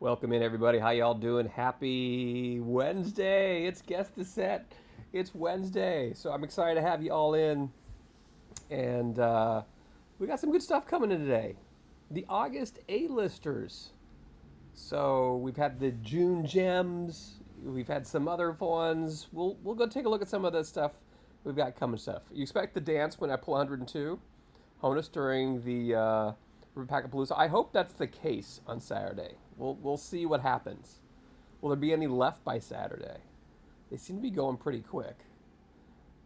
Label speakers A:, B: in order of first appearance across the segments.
A: Welcome in, everybody. How y'all doing? Happy Wednesday. It's Guess the Set. It's Wednesday. So I'm excited to have you all in. And we got some good stuff coming in today. The August A-listers. So we've had the June gems. We've had some other ones. We'll go take a look at some of the stuff we've got coming stuff. You expect the dance when I pull 102 Honus during the Riverpackapalooza. I hope that's the case on Saturday. We'll see what happens. Will there be any left by Saturday? They seem to be going pretty quick.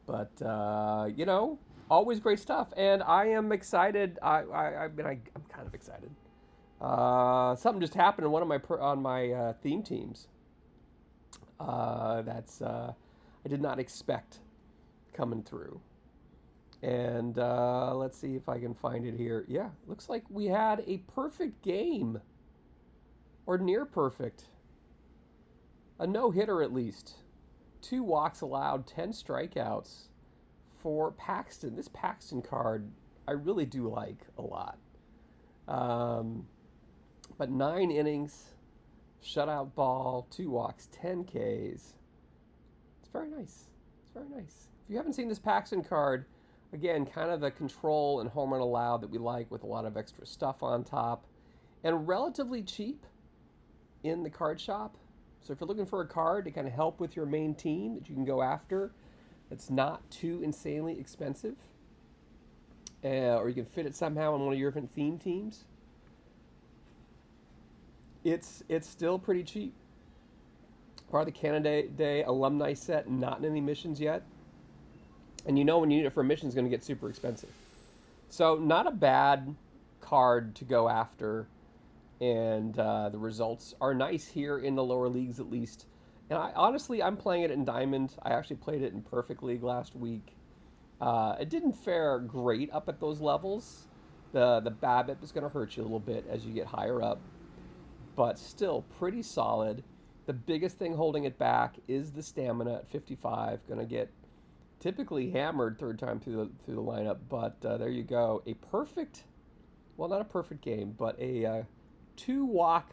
A: But always great stuff, and I am excited. I'm kind of excited. Something just happened in one of my theme teams. That's I did not expect coming through. And let's see if I can find it here. Yeah, looks like we had a perfect game, or near perfect. A no-hitter at least. 2 walks allowed, 10 strikeouts for Paxton. This Paxton card I really do like a lot. But 9 innings, shutout ball, 2 walks, 10 Ks. It's very nice. It's very nice. If you haven't seen this Paxton card, again, kind of the control and home run allowed that we like with a lot of extra stuff on top. And relatively cheap in the card shop. So if you're looking for a card to kind of help with your main team that you can go after, that's not too insanely expensive, or you can fit it somehow in one of your different theme teams, it's still pretty cheap. Part of the Canada Day alumni set, not in any missions yet. And you know when you need it for a mission, it's going to get super expensive. So not a bad card to go after. And the results are nice here in the lower leagues at least. And I'm playing it in Diamond. I actually played it in Perfect League last week. It didn't fare great up at those levels. The BABIP is going to hurt you a little bit as you get higher up. But still pretty solid. The biggest thing holding it back is the stamina at 55. Going to get typically hammered third time through the lineup. But there you go. A perfect, well, not a perfect game, but a 2-walk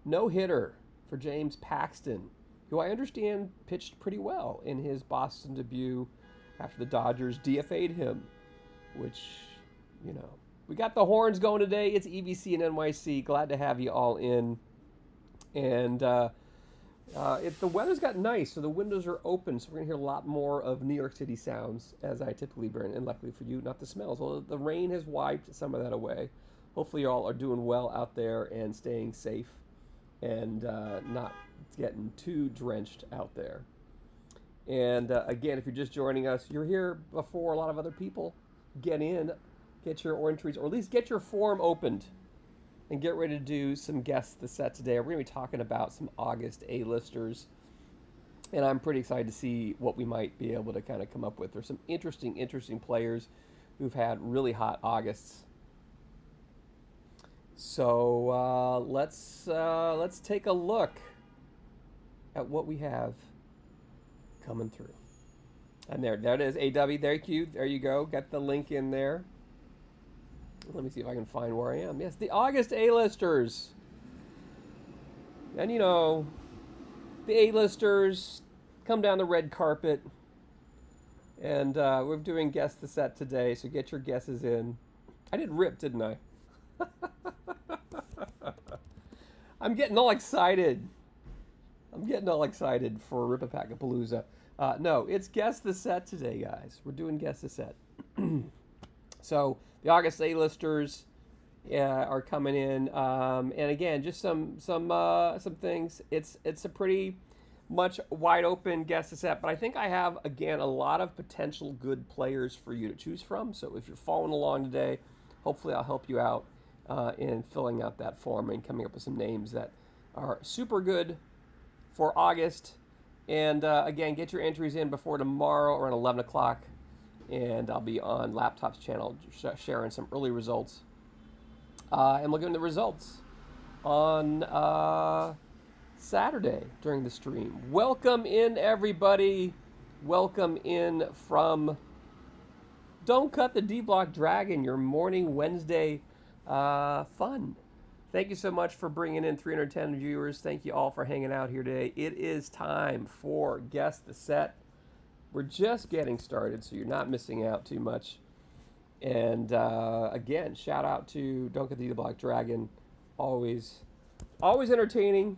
A: no-hitter for James Paxton, who I understand pitched pretty well in his Boston debut after the Dodgers DFA'd him, which, we got the horns going today. It's EBC and NYC. Glad to have you all in. And if the weather's got nice, so the windows are open, so we're going to hear a lot more of New York City sounds, as I typically bring, and luckily for you, not the smells. Well, the rain has wiped some of that away. Hopefully you all are doing well out there and staying safe and not getting too drenched out there. And again, if you're just joining us, you're here before a lot of other people. Get in, get your entries, or at least get your form opened and get ready to do some Guess the Set today. We're going to be talking about some August A-listers, and I'm pretty excited to see what we might be able to kind of come up with. There's some interesting players who've had really hot Augusts. So let's take a look at what we have coming through. And there it is. AW, there you go. Got the link in there. Let me see if I can find where I am. Yes, the August A-listers. And the A-listers come down the red carpet. And we're doing Guess the Set today, so get your guesses in. I did rip, didn't I? I'm getting all excited. For Riverpackapalooza. No, it's Guess the Set today, guys. We're doing Guess the Set. So the August A-listers are coming in, and again, just some things. It's a pretty much wide open Guess the Set, but I think I have again a lot of potential good players for you to choose from. So if you're following along today, hopefully I'll help you out in filling out that form and coming up with some names that are super good for August. And again, get your entries in before tomorrow around 11 o'clock. And I'll be on Laptop's channel sharing some early results. And we'll get into the results on Saturday during the stream. Welcome in, everybody. Welcome in from Don't Cut the D-Block Dragon, your morning Wednesday fun. Thank you so much for bringing in 310 viewers. Thank you all for hanging out here today. It is time for Guess the Set. We're just getting started, so you're not missing out too much. And again, shout out to Don't Get the Black Dragon. Always entertaining.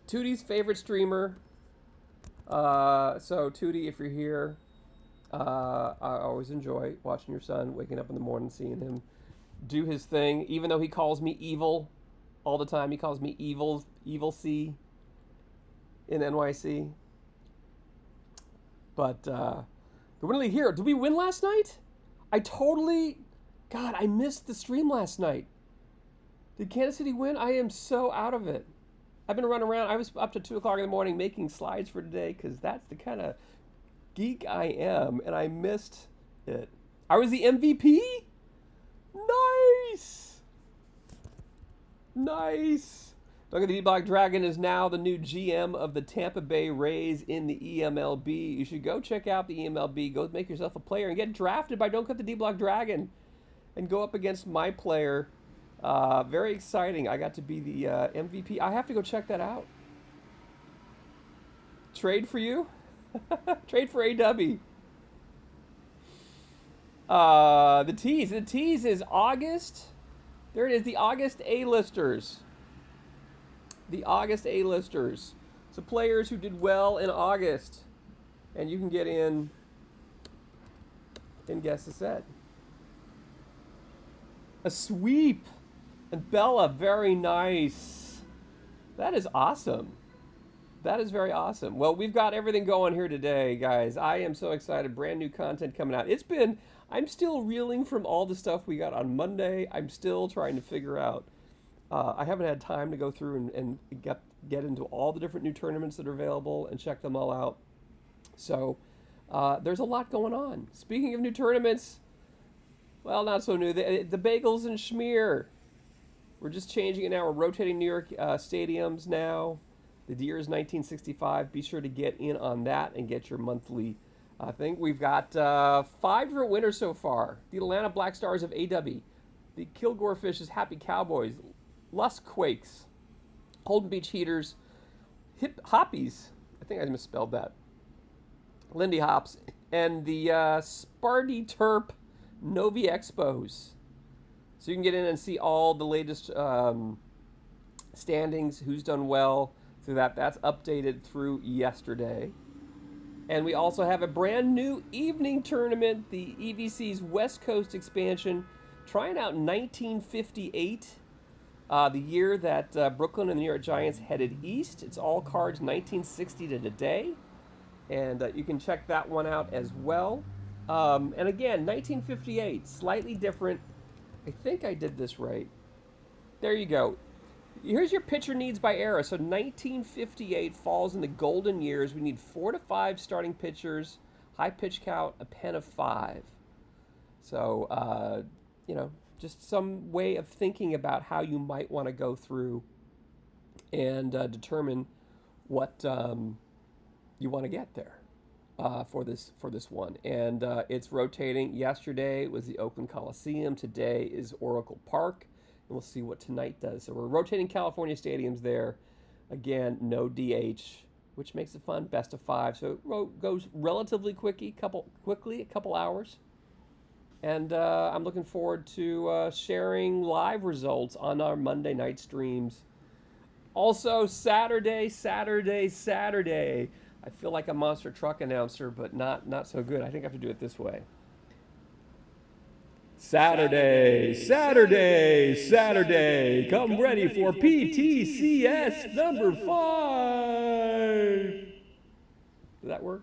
A: Tootie's favorite streamer. So Tootie, if you're here, I always enjoy watching your son, waking up in the morning, seeing him do his thing. Even though he calls me evil all the time, he calls me evil C in NYC. But the Winning League Hero, did we win last night? God, I missed the stream last night. Did Kansas City win? I am so out of it. I've been running around. I was up to 2 o'clock in the morning making slides for today because that's the kind of geek I am, and I missed it. I was the MVP? Nice. Look at the Black Dragon is now the new GM of the Tampa Bay Rays in the EMLB. You should go check out the EMLB. Go make yourself a player and get drafted by Don't Cut the D-Block Dragon and go up against my player. Very exciting. I got to be the MVP. I have to go check that out. Trade for you? Trade for AW. The tease is August. There it is, the August A-listers. The August A-listers. So players who did well in August. And you can get in and Guess the Set. A sweep. And Bella, very nice. That is awesome. That is very awesome. Well, we've got everything going here today, guys. I am so excited. Brand new content coming out. I'm still reeling from all the stuff we got on Monday. I'm still trying to figure out. I haven't had time to go through and get into all the different new tournaments that are available and check them all out. So there's a lot going on. Speaking of new tournaments, well, not so new. The Bagels and Schmear. We're just changing it now. We're rotating New York stadiums now. The year is 1965. Be sure to get in on that and get your monthly thing. We've got 5 different winners so far. The Atlanta Black Stars of AW. The Kilgore Fishes Happy Cowboys. Lust Quakes. Holden Beach Heaters. Hoppies. I think I misspelled that. Lindy Hops. And the Sparty Terp Novi Expos. So you can get in and see all the latest standings, who's done well through that. That's updated through yesterday. And we also have a brand new evening tournament, the EVC's West Coast expansion, trying out 1958, the year that Brooklyn and the New York Giants headed east. It's all cards 1960 to today. And you can check that one out as well. And again, 1958, slightly different. I think I did this right. There you go. Here's your pitcher needs by era. So 1958 falls in the golden years. We need 4 to 5 starting pitchers, high pitch count, a pen of 5. So, just some way of thinking about how you might want to go through and determine what you want to get there for this one. And it's rotating. Yesterday was the Oakland Coliseum. Today is Oracle Park. And we'll see what tonight does. So we're rotating California stadiums there. Again, no DH, which makes it fun. Best of 5. So it goes relatively quickly, a couple hours. And I'm looking forward to sharing live results on our Monday night streams. Also, Saturday. I feel like a monster truck announcer, but not so good. I think I have to do it this way. Saturday. Come ready for PTCS number 5. Does that work?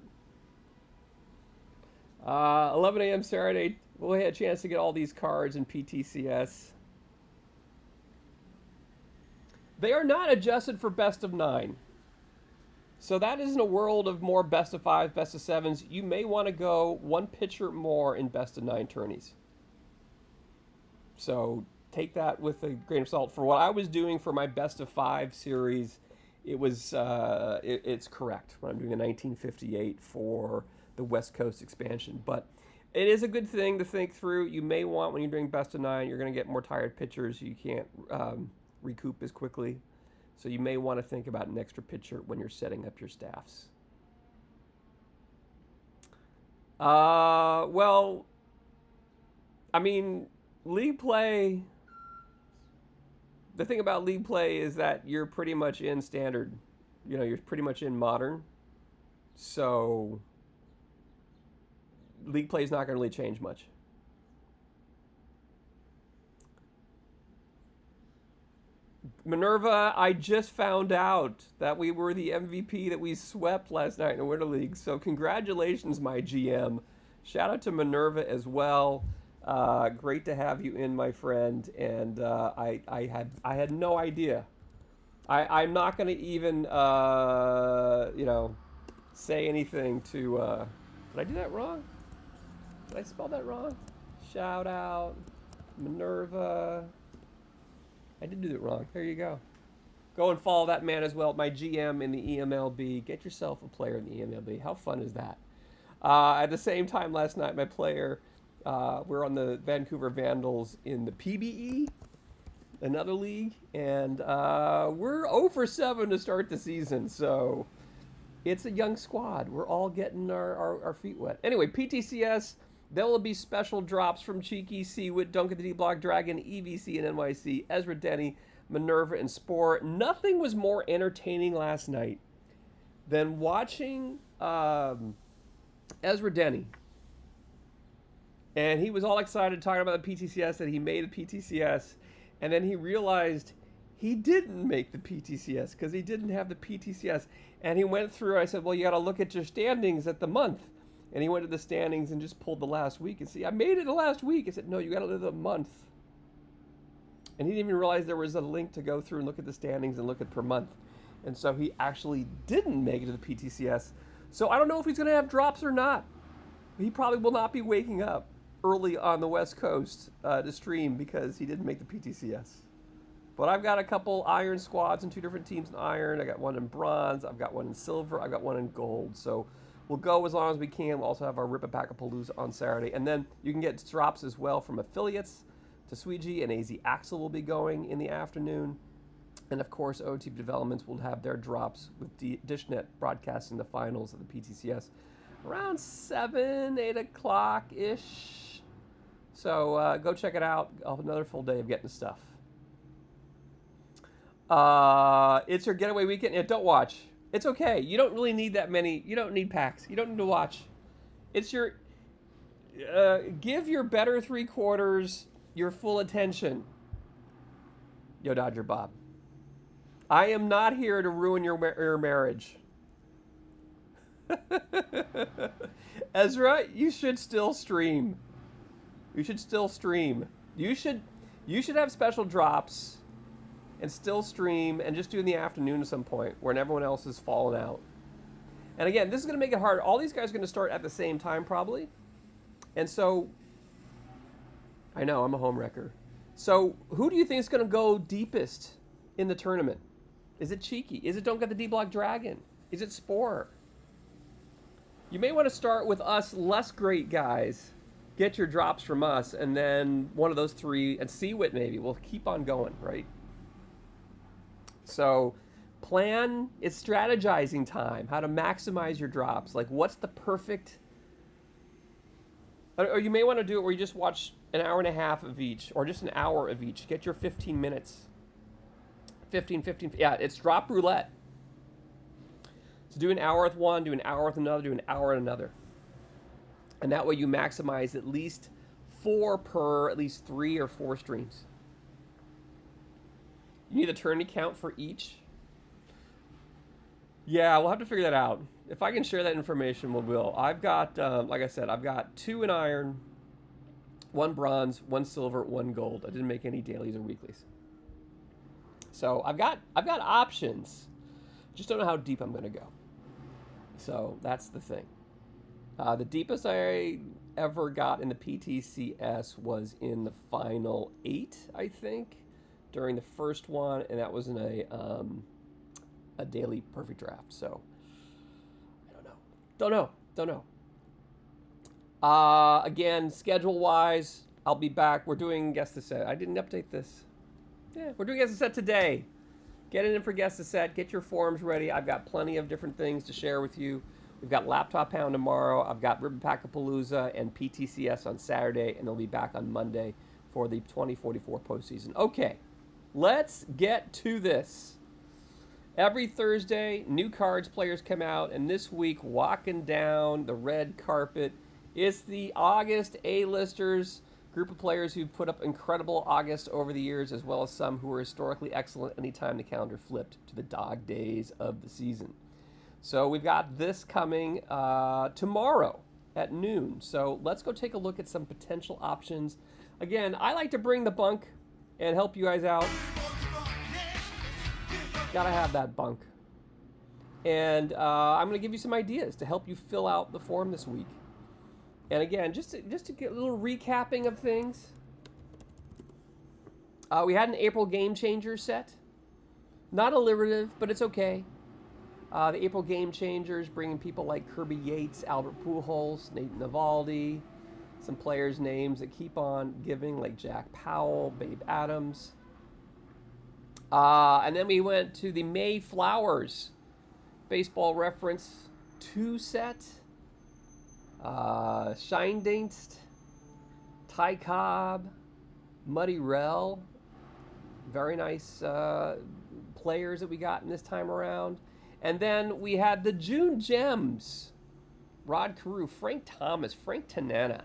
A: 11 a.m. Saturday. We'll have a chance to get all these cards in PTCS. They are not adjusted for best of 9. So that is in a world of more best of 5, best of 7s. You may want to go one pitcher more in best of 9 tourneys. So take that with a grain of salt. For what I was doing for my best of 5 series, it's correct when I'm doing the 1958 for the West Coast expansion. But It is a good thing to think through. You may want, when you're doing best of 9, you're going to get more tired pitchers. You can't recoup as quickly. So you may want to think about an extra pitcher when you're setting up your staffs. Well, I mean, league play. The thing about league play is that you're pretty much in standard. You're pretty much in modern. So league play is not going to really change much. Minerva, I just found out that we were the MVP that we swept last night in the Winter League. So congratulations, my GM. Shout out to Minerva as well. Great to have you in, my friend. And I had no idea. I'm not going to even say anything to. Did I do that wrong? Did I spell that wrong? Shout out Minerva. I did do it wrong. There you go. Go and follow that man as well. My GM in the EMLB. Get yourself a player in the EMLB. How fun is that? At the same time last night, my player, we're on the Vancouver Vandals in the PBE, another league, and we're 0-for-7 to start the season. So it's a young squad. We're all getting our feet wet. Anyway, PTCS. There will be special drops from Cheeky, Seawit, Duncan the D-Block Dragon, EVC and NYC, Ezra Denny, Minerva, and Spore. Nothing was more entertaining last night than watching Ezra Denny. And he was all excited talking about the PTCS, that he made a PTCS. And then he realized he didn't make the PTCS because he didn't have the PTCS. And he went through, I said, well, you got to look at your standings at the month. And he went to the standings and just pulled the last week and see, I made it the last week. I said, no, you got to do the month. And he didn't even realize there was a link to go through and look at the standings and look at per month. And so he actually didn't make it to the PTCS. So I don't know if he's going to have drops or not. He probably will not be waking up early on the West Coast to stream because he didn't make the PTCS. But I've got a couple iron squads and 2 different teams in iron. I got one in bronze. I've got one in silver. I've got one in gold. So we'll go as long as we can. We'll also have our Rip-A-Pack-A-Palooza on Saturday. And then you can get drops as well from affiliates. To Sweegie and AZ Axel will be going in the afternoon. And of course, OTB Developments will have their drops with DishNet broadcasting the finals of the PTCS around 7, 8 o'clock-ish. So go check it out. Another full day of getting stuff. It's your getaway weekend. Yeah, don't watch. It's okay. You don't really need that many. You don't need packs. You don't need to watch. It's your... give your better 3/4 your full attention. Yo, Dodger Bob. I am not here to ruin your marriage. Ezra, you should still stream. You should still stream. You should have special drops and still stream and just do in the afternoon at some point when everyone else is falling out. And again, this is going to make it hard. All these guys are going to start at the same time probably. And so, I know, I'm a home wrecker. So, who do you think is going to go deepest in the tournament? Is it Cheeky? Is it Don't Get the D-Block Dragon? Is it Spore? You may want to start with us less great guys. Get your drops from us, and then one of those 3, and Seawit maybe. We'll keep on going, right? So, plan. It's strategizing time. How to maximize your drops. Like, what's the perfect... Or you may want to do it where you just watch an hour and a half of each, or just an hour of each. Get your 15 minutes. 15. Yeah, it's drop roulette. So do an hour with one, do an hour with another, do an hour with another. And that way you maximize at least 4 per at least 3 or 4 streams. You need a tourney count for each. Yeah, we'll have to figure that out. If I can share that information, we will. I've got, like I said, I've got 2 in iron, 1 bronze, 1 silver, 1 gold. I didn't make any dailies or weeklies. So I've got options. Just don't know how deep I'm going to go. So that's the thing. The deepest I ever got in the PTCS was in the final 8, I think, during the first one, and that was in a daily perfect draft. So I don't know. Again, schedule-wise, I'll be back. We're doing Guess the Set. I didn't update this. Yeah, we're doing Guess the Set today. Get in for Guess the Set. Get your forms ready. I've got plenty of different things to share with you. We've got Laptop Pound tomorrow. I've got Ribbon Packapalooza and PTCS on Saturday, and they'll be back on Monday for the 2044 postseason. Okay, let's get to this. Every Thursday, new cards players come out, and this week, walking down the red carpet, it's the August A-listers, group of players who've put up incredible August over the years, as well as some who were historically excellent anytime the calendar flipped to the dog days of the season. So we've got this coming tomorrow at noon. So let's go take a look at some potential options. Again, I like to bring the bunk and help you guys out. Gotta have that bunk. And I'm going to give you some ideas to help you fill out the form this week. And again, just to get a little recapping of things. We had an April Game Changer set. Not alliterative, but it's okay. The April Game Changers bringing people like Kirby Yates, Albert Pujols, Nate Eovaldi, some players' names that keep on giving, like Jack Powell, Babe Adams. And then we went to the May Flowers Baseball Reference 2 set. Scheindienst, Ty Cobb, Muddy Rell. Very nice players that we got in this time around. And then we had the June Gems. Rod Carew, Frank Thomas, Frank Tanana,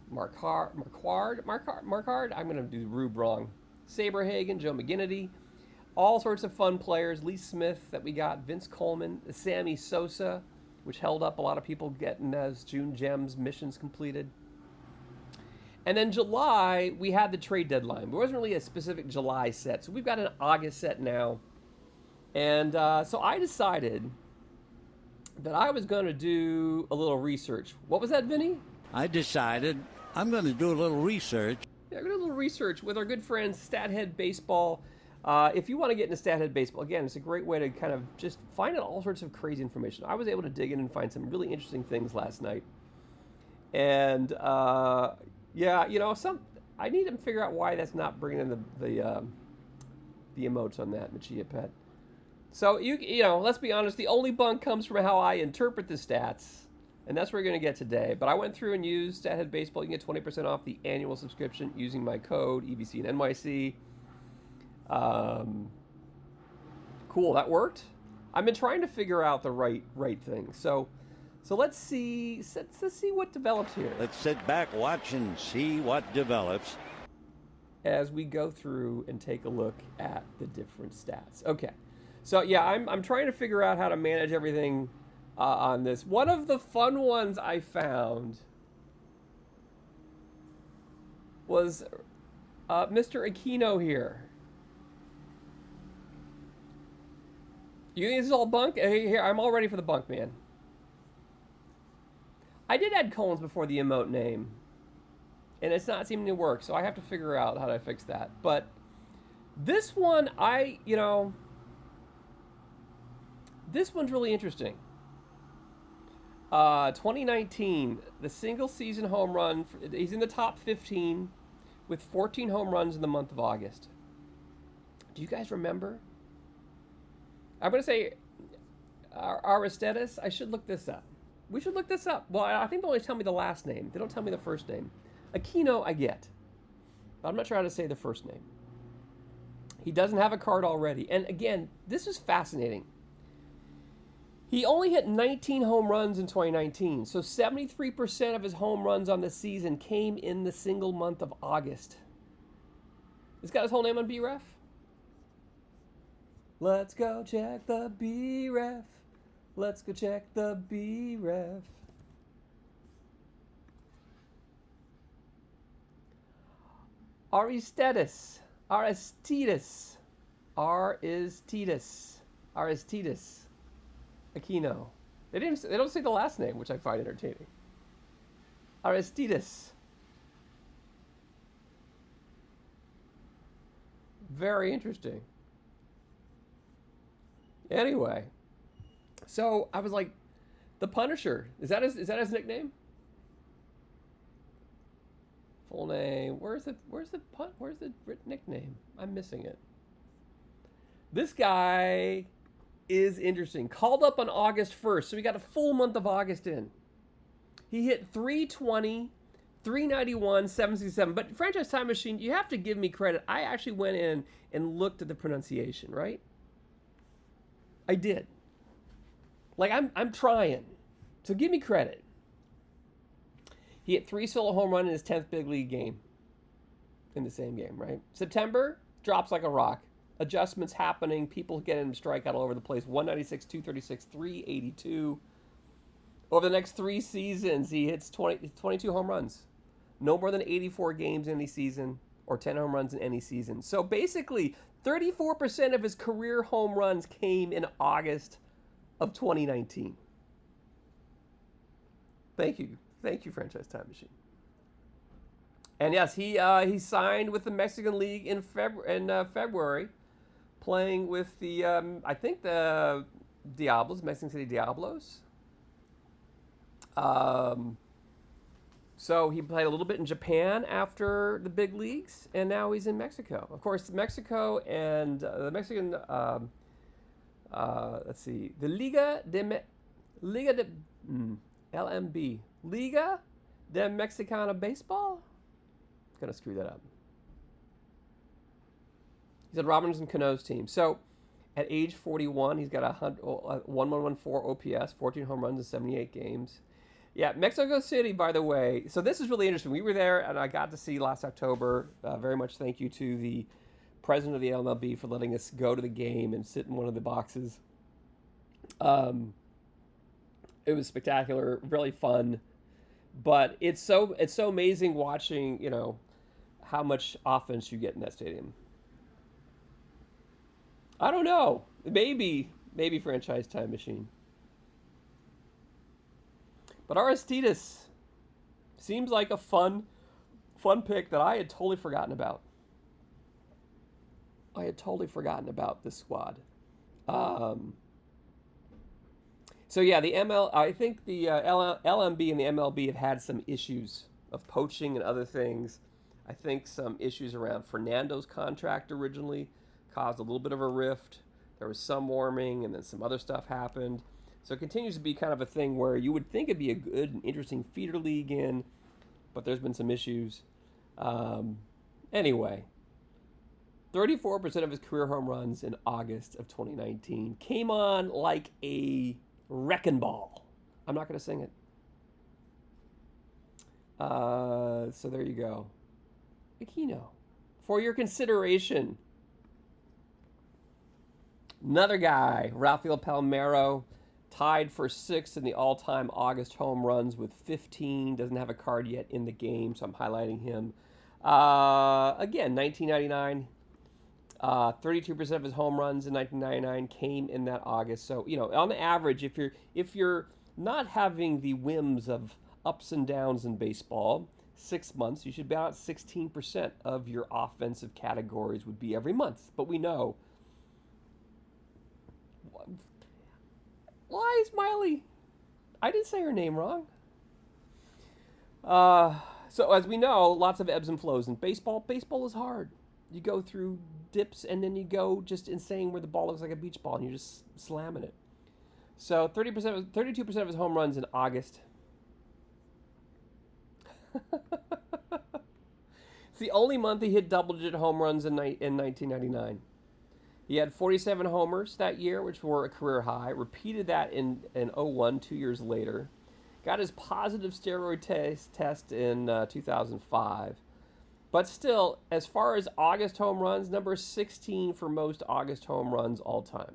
A: Marquard. I'm going to do Rube wrong. Saberhagen, Joe McGinnity. All sorts of fun players. Lee Smith that we got. Vince Coleman. Sammy Sosa, which held up a lot of people getting as June Gems missions completed. And then July, we had the trade deadline. There wasn't really a specific July set. So we've got an August set now. And so I decided that I was going to do a little research. What was that, Vinny?
B: I decided I'm going to do a little research.
A: Yeah, I'm going to do a little research with our good friends, Stathead Baseball. If you want to get into Stathead Baseball, again, it's a great way to kind of just find out all sorts of crazy information. I was able to dig in and find some really interesting things last night. And, yeah, you know, I need to figure out why that's not bringing in the emotes on that Machia Pet. So, you know, let's be honest, the only bunk comes from how I interpret the stats, and that's what we're going to get today. But I went through and used Stathead Baseball. You can get 20% off the annual subscription using my code, EBC and NYC. Cool, that worked. I've been trying to figure out the right thing. So let's see what develops here.
B: Let's sit back, watch, and see what develops
A: as we go through and take a look at the different stats. Okay. So yeah, I'm trying to figure out how to manage everything on this. One of the fun ones I found was Mr. Aquino here. You think this is all bunk? Here, I'm all ready for the bunk, man. I did add colons before the emote name, and it's not seeming to work, so I have to figure out how to fix that. But this one, this one's really interesting. 2019, the single season home run, he's in the top 15 with 14 home runs in the month of August. Do you guys remember? I'm going to say Aristides. I should look this up. We should look this up. Well, I think they only tell me the last name. They don't tell me the first name. Aquino, I get. But I'm not sure how to say the first name. He doesn't have a card already. And again, this is fascinating. He only hit 19 home runs in 2019. So 73% of his home runs on the season came in the single month of August. He's got his whole name on BREF. Let's go check the BREF. Let's go check the BREF. Aristides. Aquino. They don't say the last name, which I find entertaining. Aristides. Very interesting. Anyway, so I was like, The Punisher. Is that his nickname? Full name. Where's the nickname? I'm missing it. This guy is interesting. Called up on August 1st, so we got a full month of August in. He hit 320, 391, 767. But Franchise Time Machine, you have to give me credit. I actually went in and looked at the pronunciation, right? I did. Like, I'm trying. So give me credit. He hit 3 solo home runs in his 10th big league game. In the same game, right? September, drops like a rock. Adjustments happening. People getting him strikeout all over the place. 196, 236, 382. Over the next 3 seasons, he hits 22 home runs. No more than 84 games in any season, or 10 home runs in any season. So basically, 34% of his career home runs came in August of 2019. Thank you, Franchise Time Machine. And yes, he signed with the Mexican League in February, playing with the I think the Diablos, Mexican City Diablos. So he played a little bit in Japan after the big leagues, and now he's in Mexico. Of course, Mexico and the Mexican, let's see, the LMB, Liga de Mexicana Baseball? Gonna screw that up. He's at Robinson Cano's team. So at age 41, he's got a 1114 OPS, 14 home runs in 78 games. Yeah, Mexico City, by the way. So this is really interesting. We were there, and I got to see last October. Very much thank you to the president of the MLB for letting us go to the game and sit in one of the boxes. It was spectacular, really fun. But it's so amazing watching, how much offense you get in that stadium. I don't know. Maybe Franchise Time Machine. But Aristides seems like a fun pick that I had totally forgotten about. I had totally forgotten about this squad. So yeah, I think the LMB and the MLB have had some issues of poaching and other things. I think some issues around Fernando's contract originally caused a little bit of a rift. There was some warming, and then some other stuff happened. So it continues to be kind of a thing where you would think it'd be a good and interesting feeder league in, but there's been some issues. Anyway, 34% of his career home runs in August of 2019 came on like a wrecking ball. I'm not going to sing it. So there you go. Aquino. For your consideration, another guy, Rafael Palmeiro, tied for 6th in the all-time August home runs with 15. Doesn't have a card yet in the game, so I'm highlighting him. Again, 1999. 32% of his home runs in 1999 came in that August. So, on the average, if you're not having the whims of ups and downs in baseball, 6 months, you should be about 16% of your offensive categories would be every month. But we know. Why, Smiley? I didn't say her name wrong. So as we know, lots of ebbs and flows in baseball. Baseball is hard. You go through dips, and then you go just insane where the ball looks like a beach ball, and you're just slamming it. So 32% of his home runs in August. It's the only month he hit double-digit home runs in 1999. He had 47 homers that year, which were a career high. Repeated that in 2001, 2 years later. Got his positive steroid test in 2005. But still, as far as August home runs, number 16 for most August home runs all time.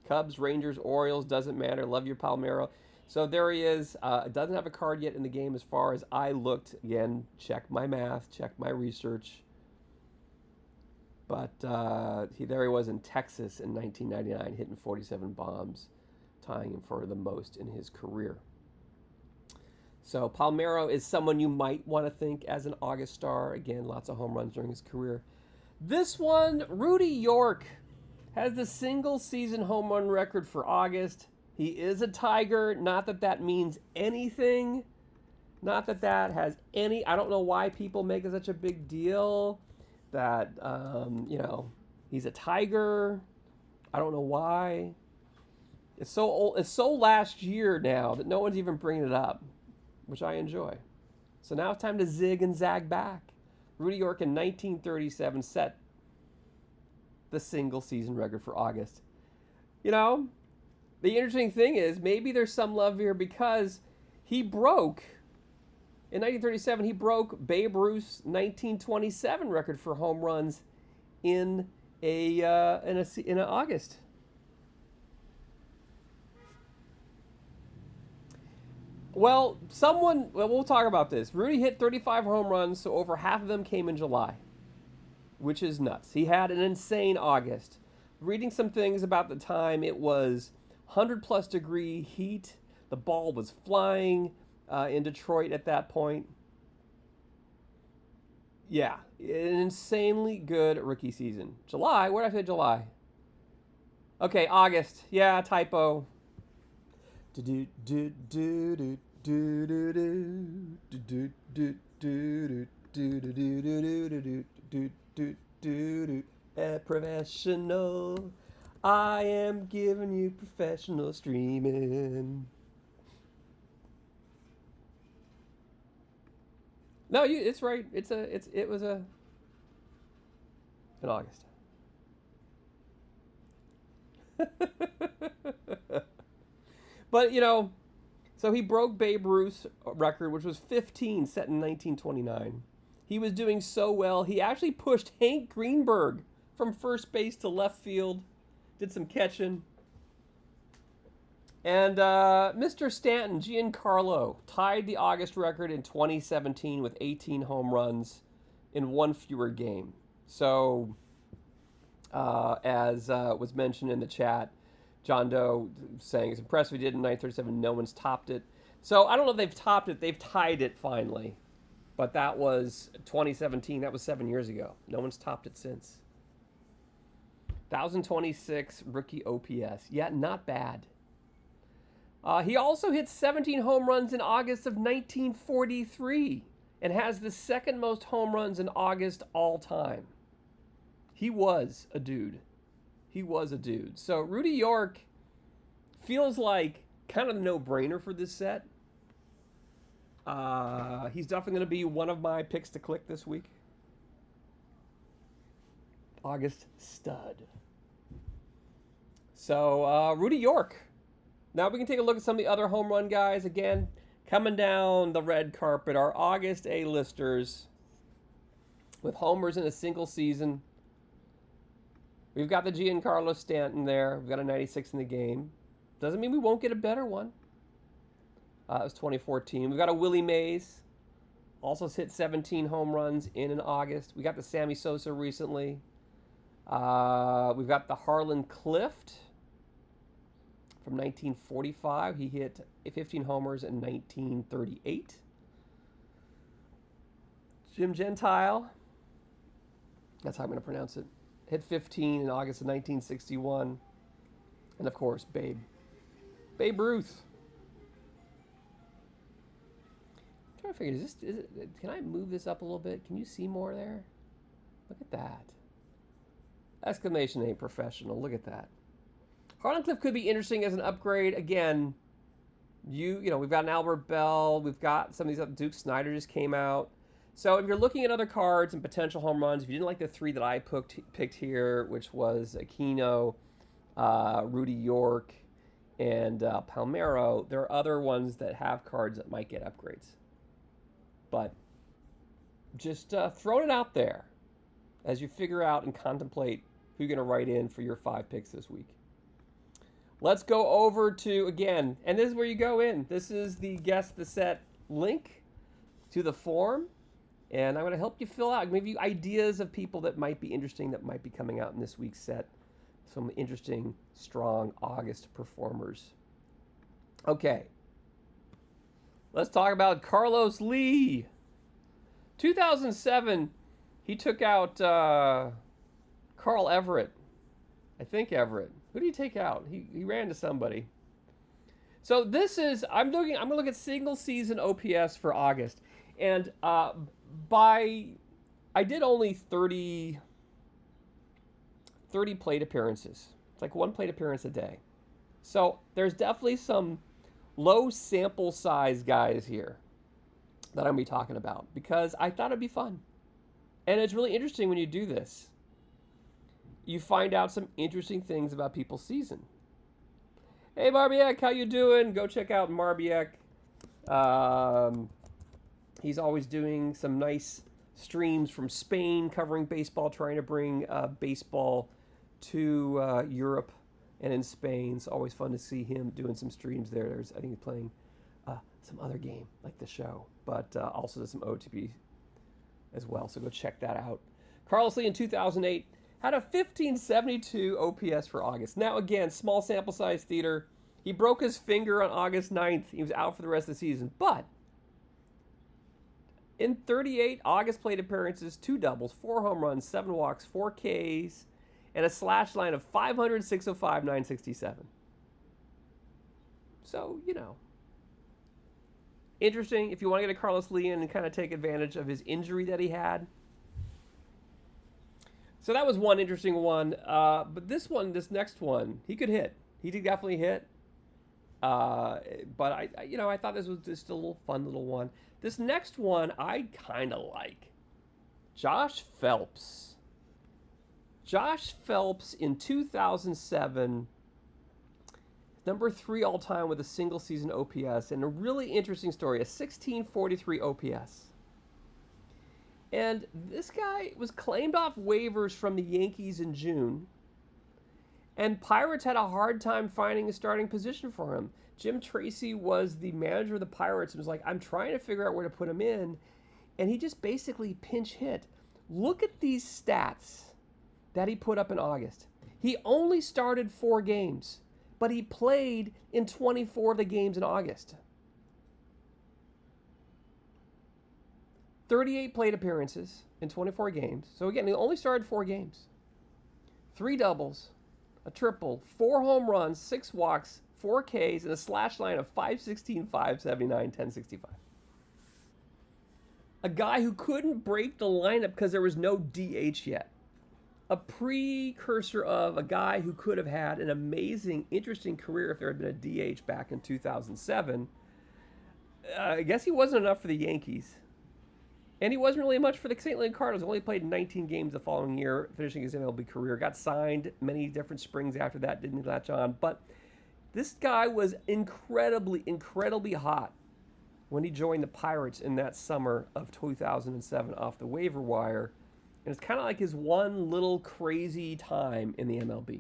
A: Cubs, Rangers, Orioles, doesn't matter. Love your Palmeiro. So there he is. Doesn't have a card yet in the game as far as I looked. Again, check my math, check my research. But there he was in Texas in 1999, hitting 47 bombs, tying him for the most in his career. So Palmeiro is someone you might want to think as an August star. Again, lots of home runs during his career. This one, Rudy York, has the single season home run record for August. He is a Tiger. Not that that means anything. Not that that has any. I don't know why people make it such a big deal that, he's a Tiger. I don't know why. It's so old. It's so last year now that no one's even bringing it up, which I enjoy. So now it's time to zig and zag back. Rudy York in 1937 set the single season record for August. The interesting thing is maybe there's some love here because he broke, in 1937, he broke Babe Ruth's 1927 record for home runs in August. Well, we'll talk about this. Rudy hit 35 home runs, so over half of them came in July, which is nuts. He had an insane August. Reading some things about the time, it was 100-plus degree heat. The ball was flying in Detroit at that point. Yeah, an insanely good rookie season. July? Where did I say July? Okay, August. Yeah, typo. Professional. I am giving you professional streaming. No, it's right. It was in August. But so he broke Babe Ruth's record, which was 15, set in 1929. He was doing so well, he actually pushed Hank Greenberg from first base to left field, did some catching. And Mr. Stanton, Giancarlo, tied the August record in 2017 with 18 home runs in one fewer game. So, as was mentioned in the chat, John Doe saying it's impressive he did in 937. No one's topped it. So I don't know if they've topped it. They've tied it finally. But that was 2017. That was 7 years ago. No one's topped it since. 1,026 rookie OPS. Yeah, not bad. He also hit 17 home runs in August of 1943 and has the second most home runs in August all time. He was a dude. So Rudy York feels like kind of a no-brainer for this set. He's definitely going to be one of my picks to click this week. August stud. So Rudy York. Now we can take a look at some of the other home run guys. Again, coming down the red carpet, our August A-listers with homers in a single season. We've got the Giancarlo Stanton there. We've got a 96 in the game. Doesn't mean we won't get a better one. It was 2014. We've got a Willie Mays. Also hit 17 home runs in August. We got the Sammy Sosa recently. We've got the Harlan Clift from 1945. He hit 15 homers in 1938. Jim Gentile. That's how I'm going to pronounce it. Hit 15 in August of 1961. And of course, Babe Ruth. I'm trying to figure, can I move this up a little bit? Can you see more there? Look at that. Exclamation ain't professional. Look at that. Harlan Cliff could be interesting as an upgrade. Again, we've got an Albert Bell. We've got some of these. Duke Snider just came out. So if you're looking at other cards and potential home runs, if you didn't like the three that I picked here, which was Aquino, Rudy York, and Palmeiro, there are other ones that have cards that might get upgrades. But just throwing it out there as you figure out and contemplate who you're going to write in for your 5 picks this week. Let's go over to, again, and this is where you go in. This is the Guess the Set link to the form. And I'm going to help you fill out, give you ideas of people that might be interesting, that might be coming out in this week's set. Some interesting, strong August performers. Okay. Let's talk about Carlos Lee. 2007, he took out Carl Everett. I think Everett. Who did he take out? He ran to somebody. So this is I'm gonna look at single season OPS for August, and by I did only 30 plate appearances. It's like one plate appearance a day. So there's definitely some low sample size guys here that I'm gonna be talking about because I thought it'd be fun, and it's really interesting when you do this. You find out some interesting things about people's season. Hey Marbiek, how you doing? Go check out Marbiek. He's always doing some nice streams from Spain covering baseball, trying to bring baseball to Europe and in Spain. It's always fun to see him doing some streams there. I think he's playing some other game like the show, but also does some OTP as well. So go check that out. Carlos Lee in 2008 had a 1572 OPS for August. Now again, small sample size theater. He broke his finger on August 9th. He was out for the rest of the season, but in 38 August plate appearances, 2 doubles, 4 home runs, 7 walks, 4 Ks, and a slash line of 500, 605, 967. So, interesting if you want to get a Carlos Lee in and kind of take advantage of his injury that he had. So that was one interesting one. But this next one, he could hit. He did definitely hit. But I thought this was just a little fun little one. This next one I kind of like. Josh Phelps. Josh Phelps in 2007, number 3 all time with a single season OPS, and a really interesting story, a 1643 OPS. And this guy was claimed off waivers from the Yankees in June, and Pirates had a hard time finding a starting position for him. Jim Tracy was the manager of the Pirates and was like, I'm trying to figure out where to put him in, and he just basically pinch hit. Look at these stats that he put up in August. He only started 4 games, but he played in 24 of the games in August. 38 plate appearances in 24 games. So again, he only started 4 games. 3 doubles, a triple, 4 home runs, 6 walks, 4 Ks, and a slash line of 516, 579, 1065. A guy who couldn't break the lineup because there was no DH yet. A precursor of a guy who could have had an amazing, interesting career if there had been a DH back in 2007. I guess he wasn't enough for the Yankees. And he wasn't really much for the St. Louis Cardinals. Only played 19 games the following year, finishing his MLB career. Got signed many different springs after that, didn't latch on. But this guy was incredibly, incredibly hot when he joined the Pirates in that summer of 2007 off the waiver wire. And it's kind of like his one little crazy time in the MLB.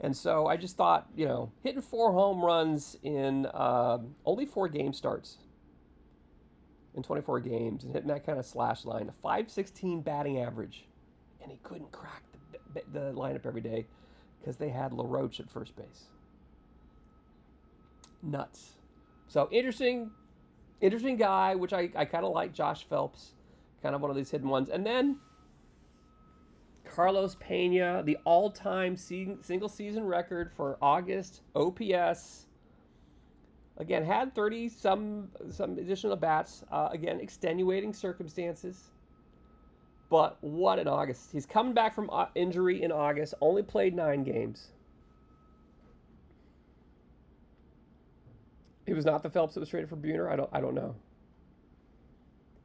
A: And so I just thought, hitting 4 home runs in only 4 game starts in 24 games and hitting that kind of slash line, a 516 batting average. And he couldn't crack the lineup every day because they had LaRoche at first base. Nuts. So interesting guy, which I kind of like, Josh Phelps. Kind of one of these hidden ones. And then Carlos Pena, the all-time single season record for August OPS. Again, had 30 some additional bats. Again, extenuating circumstances. But what an August. He's coming back from injury in August. Only played 9 games. It was not the Phelps that was traded for Buhner. I don't know.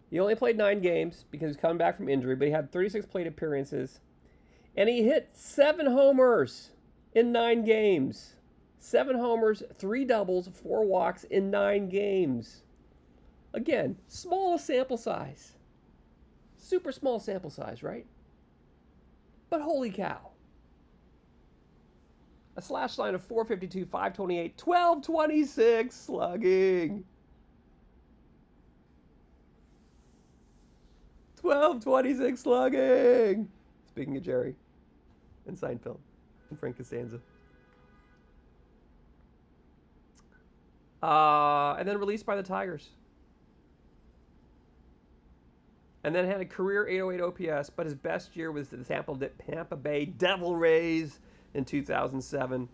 A: He only played 9 games because he's coming back from injury, but he had 36 plate appearances. And he hit 7 homers in 9 games. 7 homers, 3 doubles, 4 walks in 9 games. Again, small sample size. Super small sample size, right? But holy cow. A slash line of 452, 528, 1226 slugging. 1226 slugging. Speaking of Jerry and Seinfeld and Frank Costanza. And then released by the Tigers. And then had a career 808 OPS, but his best year was the Tampa Bay Devil Rays in 2007.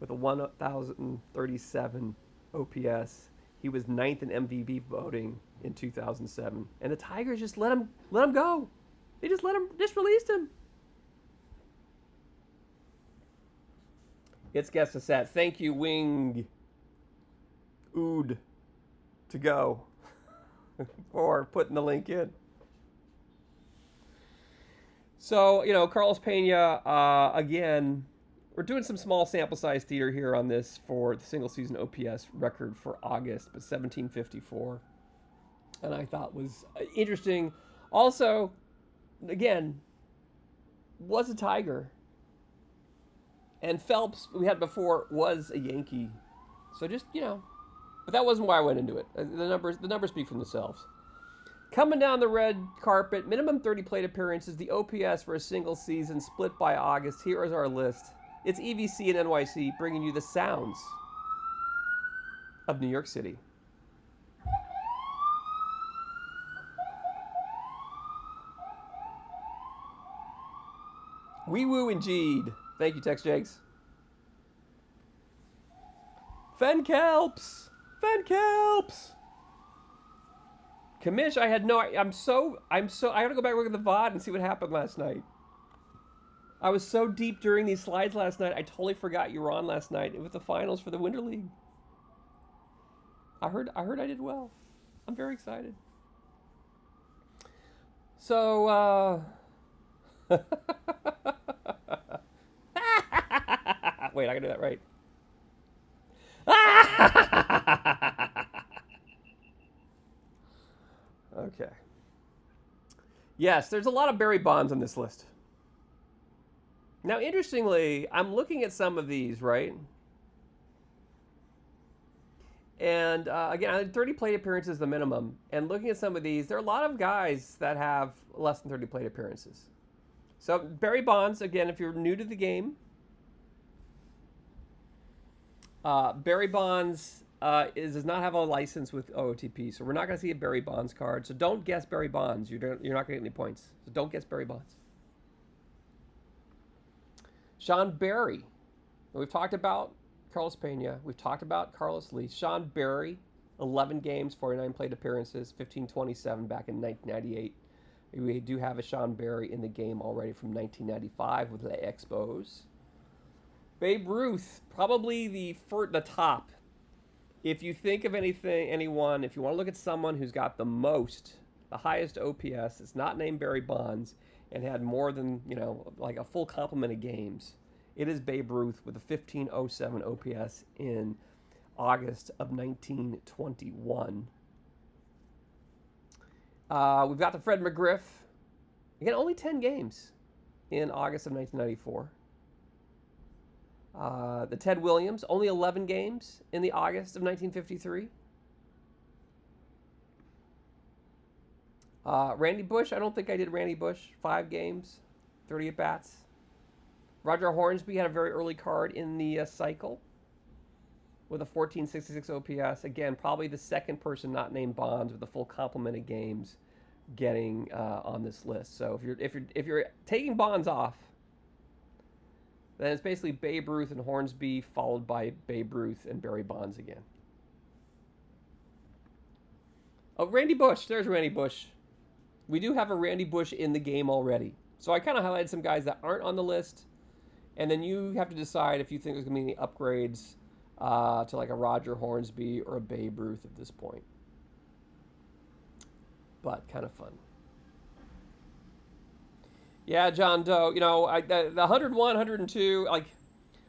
A: with a 1,037 OPS. He was ninth in MVP voting in 2007, and the Tigers just let him go. They just released him. It's guess a set. Thank you, Wing Ood, to go for putting the link in. So, Carlos Pena, again, we're doing some small sample size theater here on this for the single season OPS record for August, but 1754. And I thought was interesting. Also, again, was a Tiger. And Phelps, we had before, was a Yankee. So just, but that wasn't why I went into it. The numbers speak for themselves. Coming down the red carpet, minimum 30 plate appearances, the OPS for a single season split by August. Here is our list. It's EVC and NYC bringing you the sounds of New York City. Wee Woo indeed. Thank you, Tex Jakes. Fenkelps. Commish, I had no. I gotta go back and look at the VOD and see what happened last night. I was so deep during these slides last night, I totally forgot you were on last night. It was the finals for the Winter League. I heard I did well. I'm very excited. So, wait, I gotta do that right. Okay. Yes, there's a lot of Barry Bonds on this list. Now, interestingly, I'm looking at some of these, right? And again, I had 30 plate appearances the minimum. And looking at some of these, there are a lot of guys that have less than 30 plate appearances. So Barry Bonds, again, if you're new to the game, Barry Bonds does not have a license with OOTP, so we're not going to see a Barry Bonds card. So don't guess Barry Bonds. You're not going to get any points. So don't guess Barry Bonds. Sean Barry. We've talked about Carlos Pena. We've talked about Carlos Lee. Sean Barry, 11 games, 49 plate appearances, 1527 back in 1998. We do have a Sean Barry in the game already from 1995 with the Expos. Babe Ruth, probably the top. If you think of anyone, if you want to look at someone who's got the highest OPS, it's not named Barry Bonds, and had more than, like a full complement of games, it is Babe Ruth with a 1507 OPS in August of 1921. We've got the Fred McGriff. Again, only 10 games in August of 1994. The Ted Williams, only 11 games in the August of 1953. Randy Bush, I don't think I did Randy Bush. 5 games, 30 at-bats. Roger Hornsby had a very early card in the cycle with a 1466 OPS. Again, probably the second person not named Bonds with a full complement of games getting on this list. So if you're taking Bonds off, then it's basically Babe Ruth and Hornsby followed by Babe Ruth and Barry Bonds again. Oh, Randy Bush. There's Randy Bush. We do have a Randy Bush in the game already. So I kind of highlighted some guys that aren't on the list. And then you have to decide if you think there's going to be any upgrades to like a Roger Hornsby or a Babe Ruth at this point. But kind of fun. Yeah, John Doe. The 101, 102, like,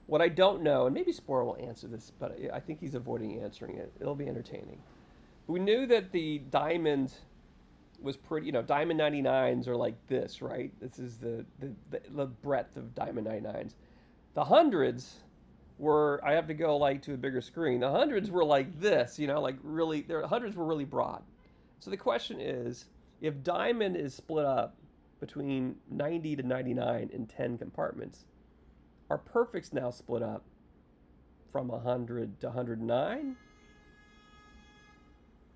A: what I don't know, and maybe Spore will answer this, but I think he's avoiding answering it. It'll be entertaining. We knew that the Diamond was pretty, Diamond 99s are like this, right? This is the breadth of Diamond 99s. The hundreds were, I have to go like to a bigger screen. The hundreds were like this, like really, the hundreds were really broad. So the question is, if Diamond is split up between 90 to 99 in 10 compartments, are perfects now split up from 100 to 109?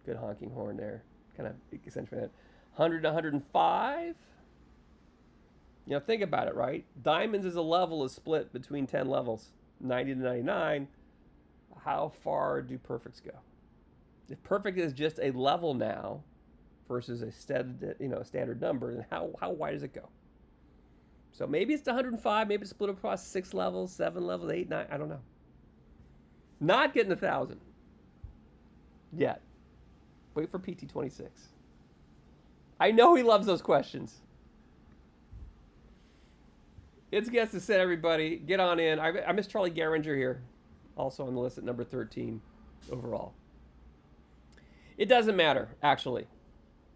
A: Good honking horn there. Kind of accentuate that. 100 to 105? Think about it, right? Diamonds as a level is split between 10 levels. 90 to 99, how far do perfects go? If perfect is just a level now versus a standard number, then how wide does it go? So maybe it's 105, maybe it's split across 6 levels, 7 levels, 8, 9, I don't know. Not getting 1,000 yet. Wait for PT26. I know he loves those questions. It's Guess the Set, everybody. Get on in. I miss Charlie Gehringer here, also on the list at number 13 overall. It doesn't matter, actually.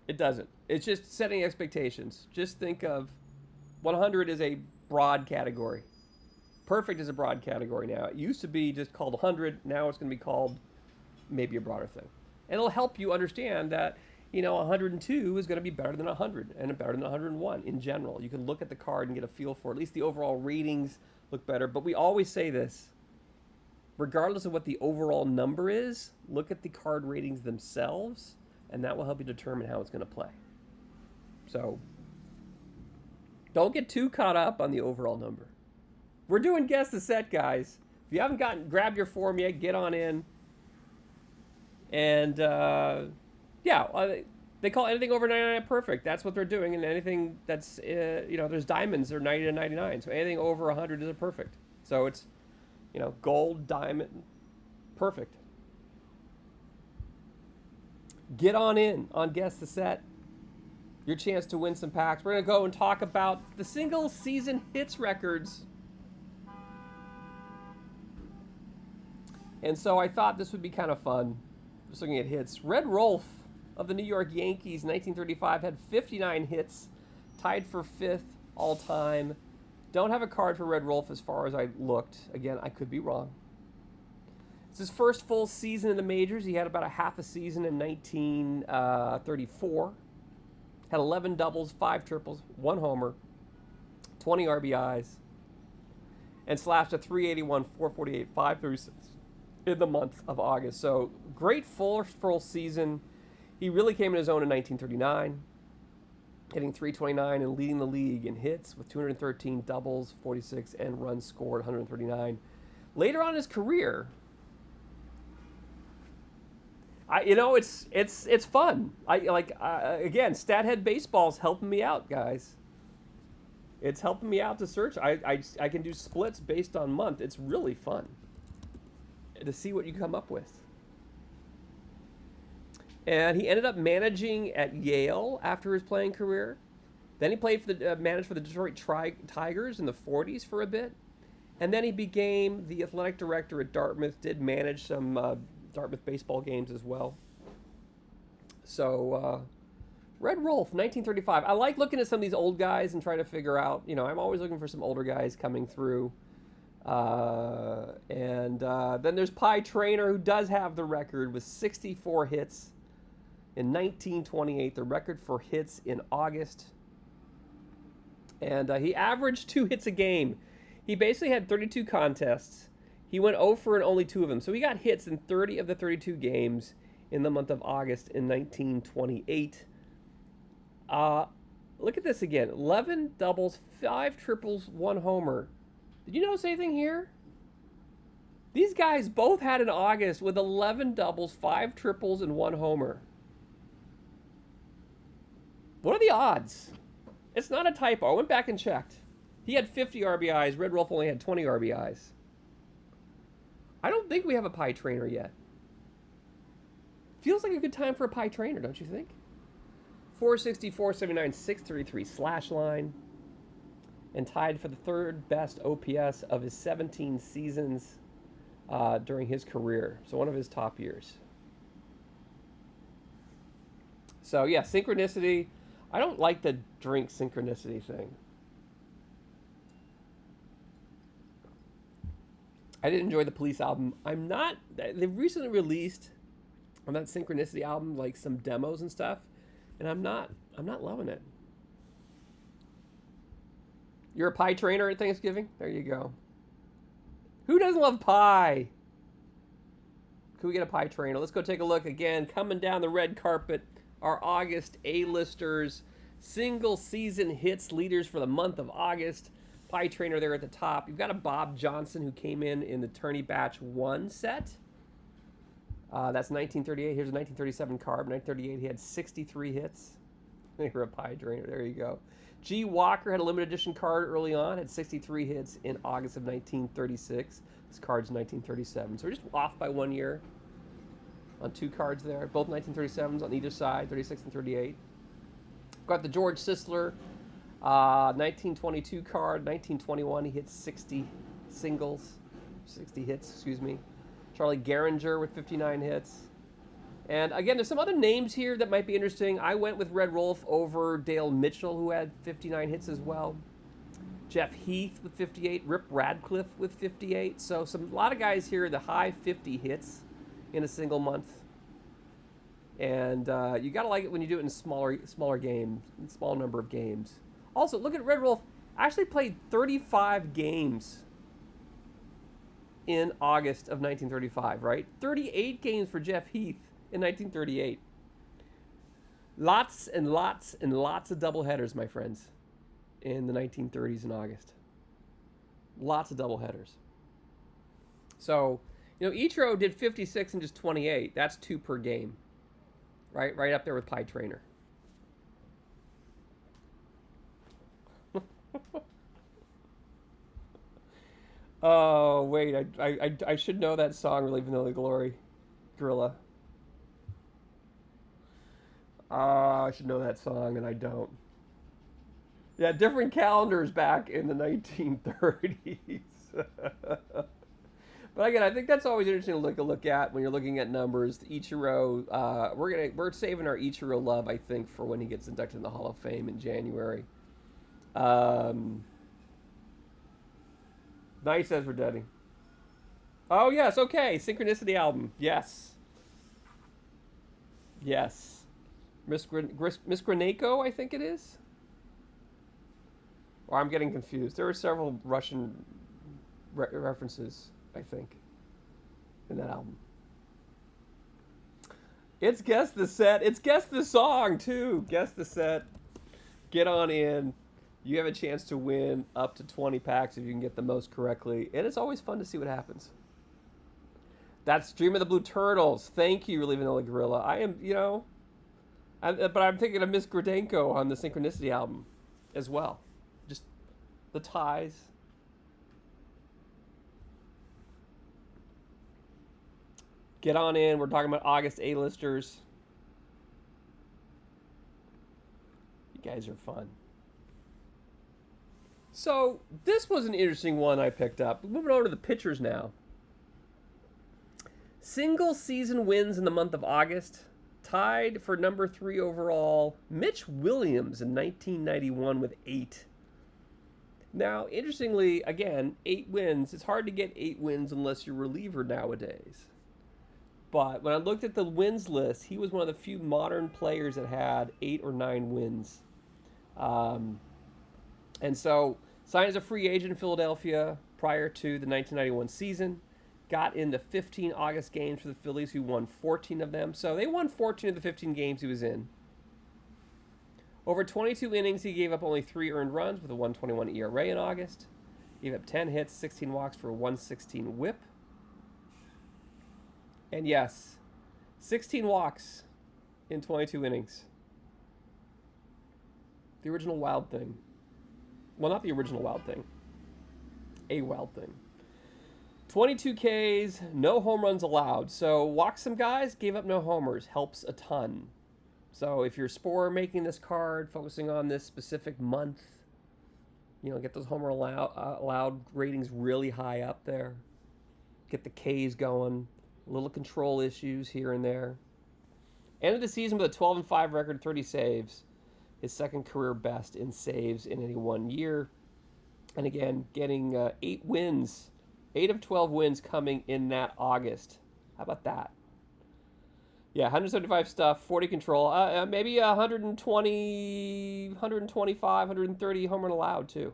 A: It doesn't. It's just setting expectations. Just think of 100 is a broad category. Perfect is a broad category now. It used to be just called 100. Now it's going to be called maybe a broader thing. And it'll help you understand that, 102 is going to be better than 100 and better than 101 in general. You can look at the card and get a feel for it. At least the overall ratings look better. But we always say this. Regardless of what the overall number is, look at the card ratings themselves, and that will help you determine how it's going to play. So, don't get too caught up on the overall number. We're doing Guess the Set, guys. If you haven't grabbed your form yet, get on in. And, they call anything over 99 perfect. That's what they're doing. And anything that's, there's diamonds, they're 90 to 99. So anything over 100 is a perfect. So it's, gold, diamond, perfect. Get on in on Guess the Set. Your chance to win some packs. We're going to go and talk about the single season hits records. And so I thought this would be kind of fun. Just looking at hits. Red Rolf of the New York Yankees, 1935, had 59 hits, tied for 5th all time. Don't have a card for Red Rolf as far as I looked. Again, I could be wrong. It's his first full season in the majors. He had about a half a season in 1934. Had 11 doubles, 5 triples, 1 homer, 20 RBIs, and slashed a 381, 448, 536 in the month of August. So great full season. He really came in his own in 1939, hitting 329 and leading the league in hits with 213 doubles, 46, and runs scored, 139. Later on in his career, it's fun. Again, Stathead Baseball's helping me out, guys. It's helping me out to search. I can do splits based on month. It's really fun to see what you come up with. And he ended up managing at Yale after his playing career. Then he managed for the Detroit Tigers in the 40s for a bit. And then he became the athletic director at Dartmouth, did manage some Dartmouth baseball games as well. So, Red Rolf, 1935. I like looking at some of these old guys and trying to figure out, I'm always looking for some older guys coming through. Then there's Pie Traynor, who does have the record with 64 hits in 1928, the record for hits in August. And he averaged 2 hits a game. He basically had 32 contests. He went 0 for in only 2 of them. So he got hits in 30 of the 32 games in the month of August in 1928. Look at this again. 11 doubles, 5 triples, 1 homer. Did you notice anything here? These guys both had an August with 11 doubles, 5 triples, and 1 homer. What are the odds? It's not a typo. I went back and checked. He had 50 RBIs. Red Rolf only had 20 RBIs. I don't think we have a Pie Traynor yet. Feels like a good time for a Pie Traynor, don't you think? 460, 479, 633 slash line. And tied for the 3rd best OPS of his 17 seasons during his career. So one of his top years. So yeah, synchronicity. I don't like the drink synchronicity thing. I didn't enjoy the Police album. They've recently released on that Synchronicity album like some demos and stuff, and I'm not loving it. You're a Pie Traynor at Thanksgiving? There you go. Who doesn't love pie? Can we get a Pie Traynor? Let's go take a look again. Coming down the red carpet, our August A-listers, single season hits leaders for the month of August. Pie Trainer there at the top. You've got a Bob Johnson who came in the Tourney Batch 1 set. That's 1938. Here's a 1937 card. 1938, he had 63 hits. You're a Pie Trainer. There you go. G. Walker had a limited edition card early on. Had 63 hits in August of 1936. This card's 1937. So we're just off by 1 year on 2 cards there. Both 1937s on either side, 36 and 38. Got the George Sisler 1922 card. 1921, he hit 60 singles. 60 hits, excuse me. Charlie Gehringer with 59 hits. And again, there's some other names here that might be interesting. I went with Red Rolf over Dale Mitchell, who had 59 hits as well. Jeff Heath with 58. Rip Radcliffe with 58. So a lot of guys here, the high 50 hits in a single month. And you got to like it when you do it in smaller games, small number of games. Also, look at Red Rolf. Actually played 35 games in August of 1935, right? 38 games for Jeff Heath in 1938. Lots and lots and lots of doubleheaders, my friends, in the 1930s in August. Lots of doubleheaders. So, Ichiro did 56 and just 28. That's 2 per game. Right up there with Pie Trainer. Oh, wait, I should know that song, Really Vanilla Glory. Gorilla. I should know that song, and I don't. Yeah, different calendars back in the 1930s. But again, I think that's always interesting to look at when you're looking at numbers. The Ichiro, we're saving our Ichiro love, I think, for when he gets inducted in the Hall of Fame in January. Nice, Ezra Denny. Oh yes, okay. Synchronicity album, yes. Miss Granako, I think it is. Or I'm getting confused. There are several Russian references, I think, in that album. It's Guess the Set. It's Guess the Song, too. Guess the Set. Get on in. You have a chance to win up to 20 packs if you can get the most correctly. And it's always fun to see what happens. That's Dream of the Blue Turtles. Thank you, Really Vanilla Gorilla. I am, but I'm thinking of Miss Gradenko on the Synchronicity album as well. Just the ties. Get on in. We're talking about August A-listers. You guys are fun. So, this was an interesting one I picked up. Moving over to the pitchers now. Single season wins in the month of August. Tied for number 3 overall, Mitch Williams in 1991 with 8. Now, interestingly, again, 8 wins. It's hard to get 8 wins unless you're a reliever nowadays. But when I looked at the wins list, he was one of the few modern players that had 8 or 9 wins. And so, signed as a free agent in Philadelphia prior to the 1991 season. Got into 15 August games for the Phillies, who won 14 of them. So they won 14 of the 15 games he was in. Over 22 innings, he gave up only 3 earned runs with a 1.21 ERA in August. Gave up 10 hits, 16 walks for a 1.16 whip. And yes, 16 walks in 22 innings. The original Wild Thing. Well, not the original Wild Thing. A Wild Thing. 22 Ks, no home runs allowed. So walk some guys, gave up no homers. Helps a ton. So if you're Spore making this card, focusing on this specific month, get those homer allowed ratings really high up there. Get the Ks going. Little control issues here and there. Ended the season with a 12-5 record, 30 saves. His second career best in saves in any 1 year. And again, getting 8 wins. 8 of 12 wins coming in that August. How about that? Yeah, 175 stuff, 40 control. Maybe 120, 125, 130 home run allowed, too.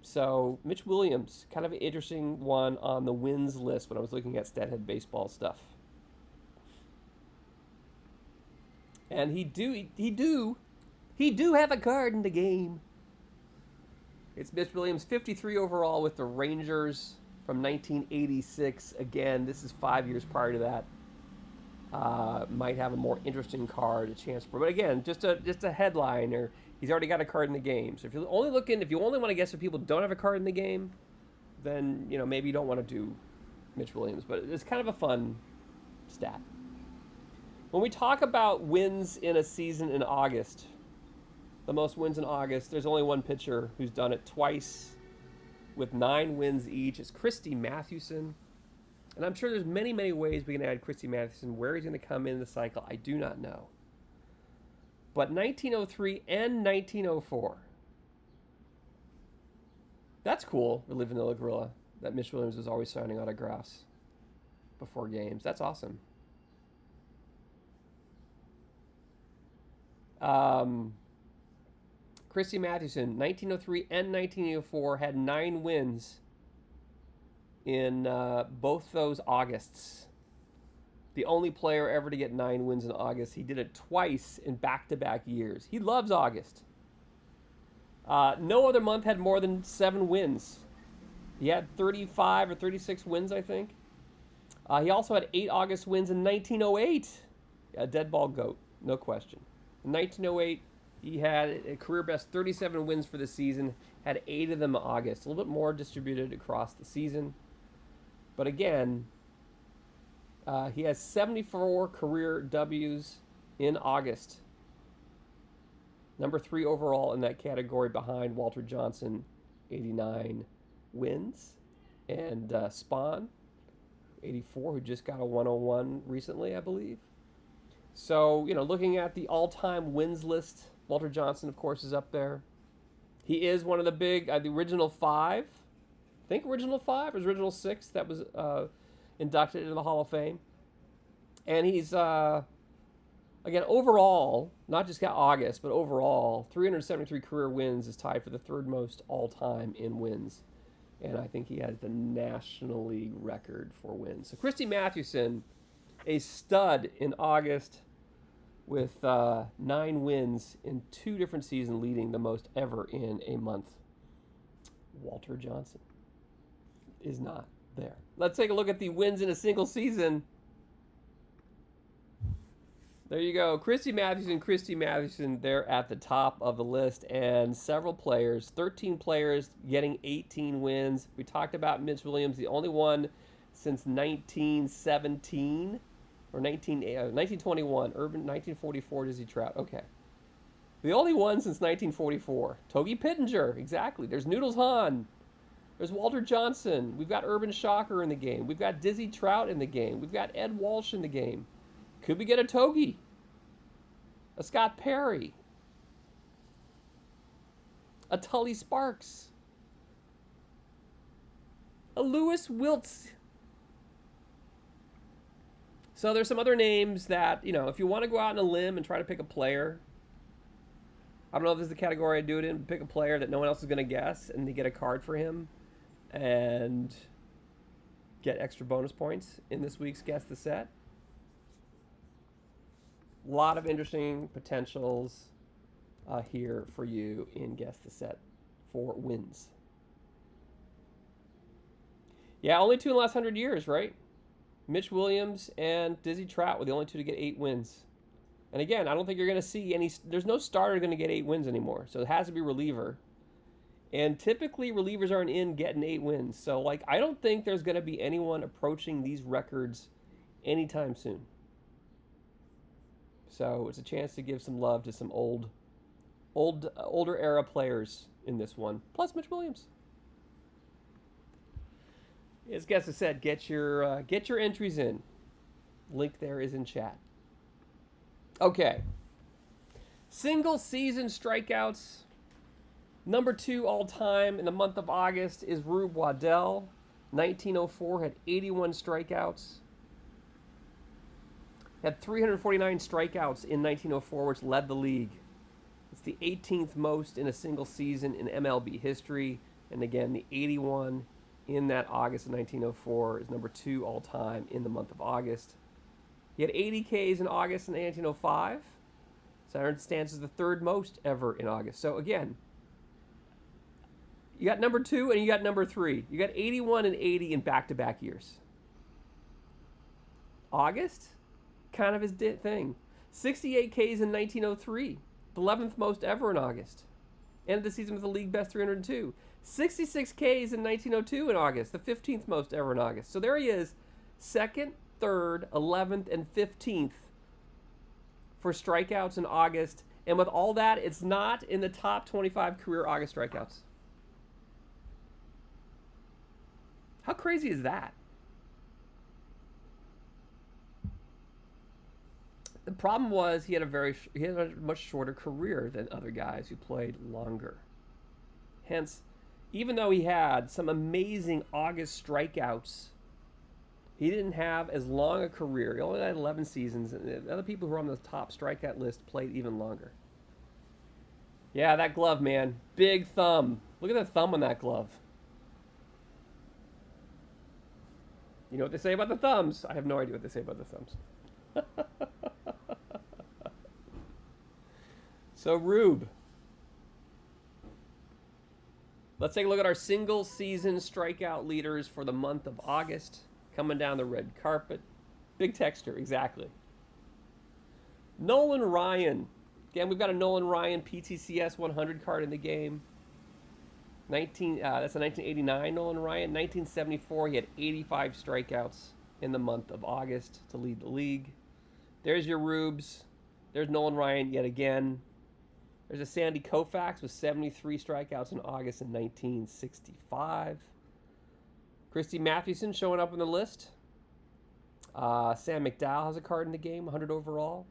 A: So, Mitch Williams, kind of an interesting one on the wins list when I was looking at Stathead baseball stuff. And he He do have a card in the game. It's Mitch Williams, 53 overall with the Rangers from 1986. Again, this is 5 years prior to that. Might have a more interesting card, a chance for. But again, just a headline, or he's already got a card in the game. So if you only want to guess if people don't have a card in the game, then maybe you don't want to do Mitch Williams. But it's kind of a fun stat. When we talk about wins in a season in August, the most wins in August, there's only one pitcher who's done it twice with 9 wins each. It's Christy Mathewson. And I'm sure there's many, many ways we can add Christy Mathewson. Where he's going to come in the cycle, I do not know. But 1903 and 1904. That's cool, the Vanilla Gorilla, that Mitch Williams was always signing autographs before games. That's awesome. Christy Mathewson, 1903 and 1904, had 9 wins in both those Augusts. The only player ever to get 9 wins in August. He did it twice in back-to-back years. He loves August. No other month had more than 7 wins. He had 35 or 36 wins, I think. He also had 8 August wins in 1908. A dead ball goat, no question. In 1908, he had a career best 37 wins for the season, had 8 of them in August. A little bit more distributed across the season. But again, he has 74 career W's in August. Number 3 overall in that category behind Walter Johnson, 89 wins. And Spahn, 84, who just got a 101 recently, I believe. So, looking at the all-time wins list, Walter Johnson, of course, is up there. He is one of the big, the original 5. I think original 5 or original 6 that was inducted into the Hall of Fame. And he's, again, overall, not just got August, but overall, 373 career wins is tied for the 3rd most all-time in wins. And I think he has the National League record for wins. So Christy Mathewson, a stud in August, with 9 wins in 2 different seasons, leading the most ever in a month. Walter Johnson is not there. Let's take a look at the wins in a single season. There you go. Christy Mathewson, they're at the top of the list, and several players, 13 players getting 18 wins. We talked about Mitch Williams, the only one since 1917. Or 1921, Urban, 1944, Dizzy Trout. Okay. The only one since 1944. Togi Pittenger, exactly. There's Noodles Hahn. There's Walter Johnson. We've got Urban Shocker in the game. We've got Dizzy Trout in the game. We've got Ed Walsh in the game. Could we get a Togi? A Scott Perry? A Tully Sparks? A Lewis Wiltz? So there's some other names that, if you want to go out on a limb and try to pick a player, I don't know if this is the category I do it in, pick a player that no one else is going to guess and to get a card for him and get extra bonus points in this week's Guess the Set. A lot of interesting potentials here for you in Guess the Set for wins. Yeah, only 2 in the last 100 years, right? Mitch Williams and Dizzy Trout were the only 2 to get 8 wins. And again, I don't think you're going to see any... There's no starter going to get 8 wins anymore. So it has to be reliever. And typically, relievers aren't in getting 8 wins. So, I don't think there's going to be anyone approaching these records anytime soon. So it's a chance to give some love to some older era players in this one. Plus Mitch Williams. As Guess the Set, get your entries in. Link there is in chat. Okay. Single season strikeouts. Number 2 all time in the month of August is Rube Waddell. 1904 had 81 strikeouts. Had 349 strikeouts in 1904, which led the league. It's the 18th most in a single season in MLB history. And again, the 81 in that August of 1904 is number 2 all time in the month of August. He had 80 Ks in August in 1905. Saturn stands as the third most ever in August. So again, you got number 2 and you got number 3. You got 81 and 80 in back-to-back years. August, kind of his thing. 68 Ks in 1903, the 11th most ever in August. Ended the season with the league best 302. 66 Ks in 1902 in August, the 15th most ever in August. So there he is, 2nd, 3rd, 11th, and 15th for strikeouts in August. And with all that, it's not in the top 25 career August strikeouts. How crazy is that? The problem was he had a much shorter career than other guys who played longer. Hence, even though he had some amazing August strikeouts, he didn't have as long a career. He only had 11 seasons, and the other people who were on the top strikeout list played even longer. Yeah, that glove, man. Big thumb. Look at the thumb on that glove. You know what they say about the thumbs? I have no idea what they say about the thumbs. So, Rube. Let's take a look at our single season strikeout leaders for the month of August. Coming down the red carpet. Big texture, exactly. Nolan Ryan. Again, we've got a Nolan Ryan PTCS 100 card in the game. That's a 1989 Nolan Ryan. 1974, he had 85 strikeouts in the month of August to lead the league. There's your Rubes. There's Nolan Ryan yet again. There's a Sandy Koufax with 73 strikeouts in August in 1965. Christy Mathewson showing up on the list. Sam McDowell has a card in the game, 100 overall.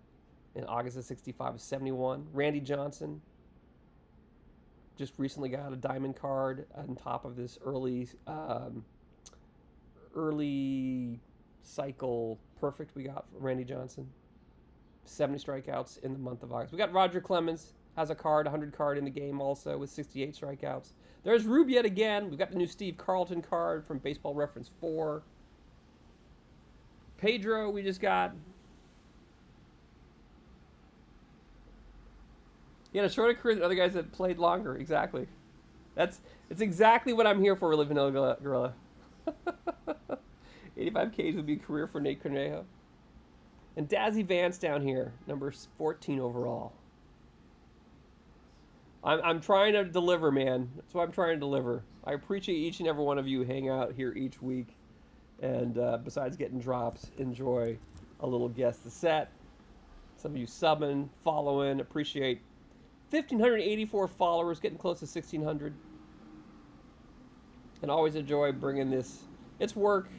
A: In August of 65 with 71. Randy Johnson just recently got a diamond card on top of this early cycle perfect we got from Randy Johnson. 70 strikeouts in the month of August. We got Roger Clemens has a card, 100 card in the game also with 68 strikeouts. There's Rube yet again. We've got the new Steve Carlton card from Baseball Reference 4. Pedro we just got. He had a shorter career than other guys that played longer. Exactly. It's exactly what I'm here for, really, Vanilla Gorilla. 85 Ks would be a career for Nate Cornejo. And Dazzy Vance down here, number 14 overall. I'm trying to deliver, man. That's what I'm trying to deliver. I appreciate each and every one of you who hang out here each week. And besides getting drops, enjoy a little guess the set. Some of you subbing, following, appreciate 1,584 followers, getting close to 1,600. And always enjoy bringing this. It's work,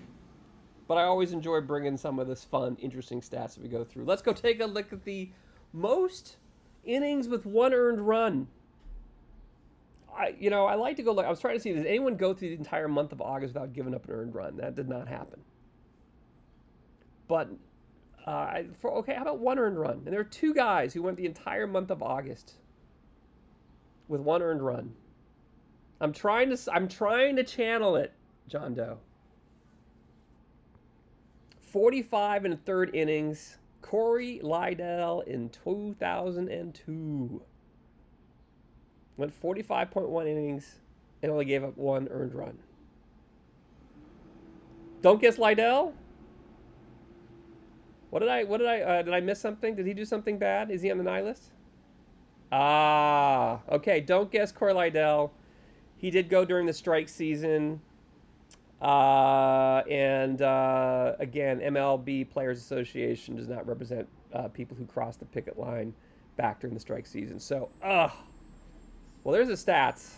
A: but I always enjoy bringing some of this fun, interesting stats that we go through. Let's go take a look at the most innings with one earned run. I like to go look. I was trying to see, does anyone go through the entire month of August without giving up an earned run? That did not happen. But, how about one earned run? And there are two guys who went the entire month of August with one earned run. I'm trying to channel it, John Doe. 45 and a third innings. Corey Lidell in 2002. Went 45.1 innings and only gave up one earned run. Don't guess Lidell? Did I miss something? Did he do something bad? Is he on the NY list? Okay. Don't guess Corey Lidell. He did go during the strike season. Again, MLB Players Association does not represent people who cross the picket line back during the strike season. So, well, there's the stats.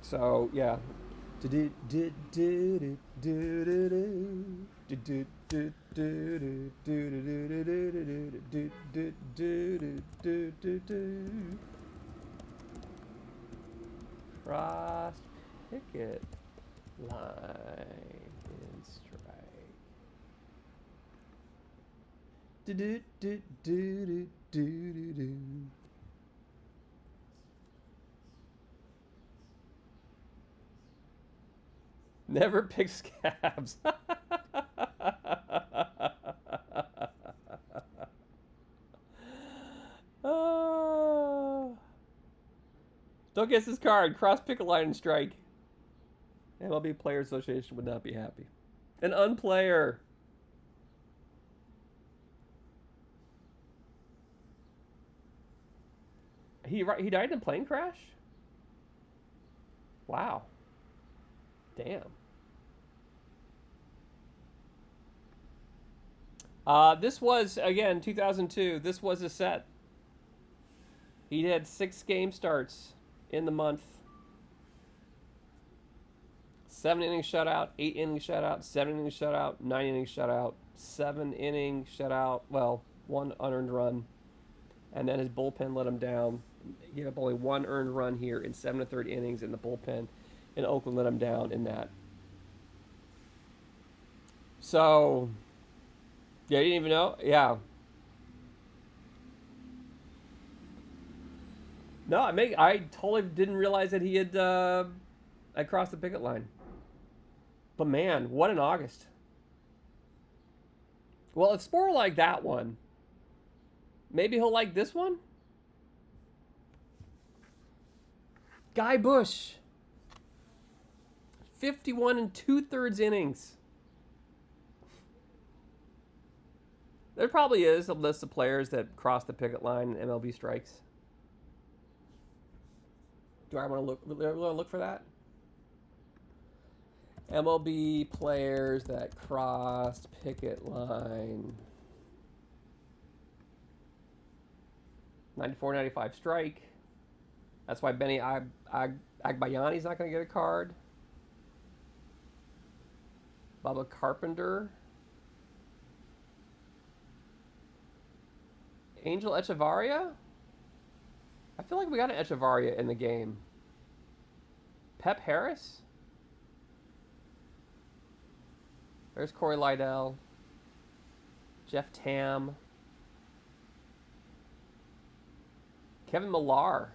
A: So, yeah. Cross picket line in strike. Never pick scabs. Don't guess this card. Cross picket line and strike. MLB Players Association would not be happy. An unplayer. He died in a plane crash? Wow. Damn. This was, again, 2002. This was a set. He had 6 game starts in the month. 7 innings shutout, 8 innings shutout, 7 innings shutout, 9 innings shutout, 7 innings shutout, well, 1 unearned run. And then his bullpen let him down. He gave up only 1 earned run here in 7 1/3 innings, and the bullpen in Oakland let him down in that. So, yeah, you didn't even know? Yeah. No, I totally didn't realize that he had crossed the picket line. But man, what an August. Well, if Sporer liked that one, maybe he'll like this one? Guy Bush. 51 2/3 innings. There probably is a list of players that cross the picket line in MLB strikes. Do I want to look for that? MLB players that crossed picket line. 94-95 strike. That's why Benny Agbayani's not going to get a card. Bubba Carpenter. Angel Echevarria? I feel like we got an Echevarria in the game. Pep Harris? There's Corey Lidell. Jeff Tam. Kevin Millar.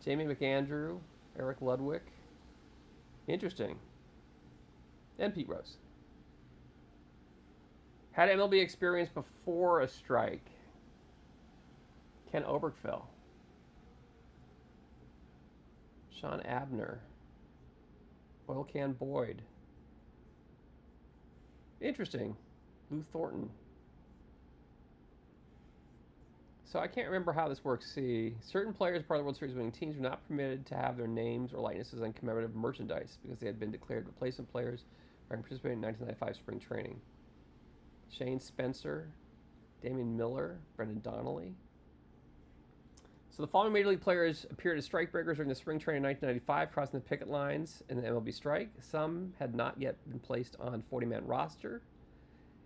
A: Jamie McAndrew. Eric Ludwig. Interesting. And Pete Rose. Had MLB experience before a strike. Ken Obergefell. Sean Abner. Oil Can Boyd. Interesting. Lou Thornton. So I can't remember how this works. See, certain players part of the World Series winning teams were not permitted to have their names or likenesses on commemorative merchandise because they had been declared replacement players or participating in 1995 spring training. Shane Spencer, Damian Miller, Brendan Donnelly. So the following Major League players appeared as strikebreakers during the spring training in 1995, crossing the picket lines in the MLB strike. Some had not yet been placed on 40-man roster,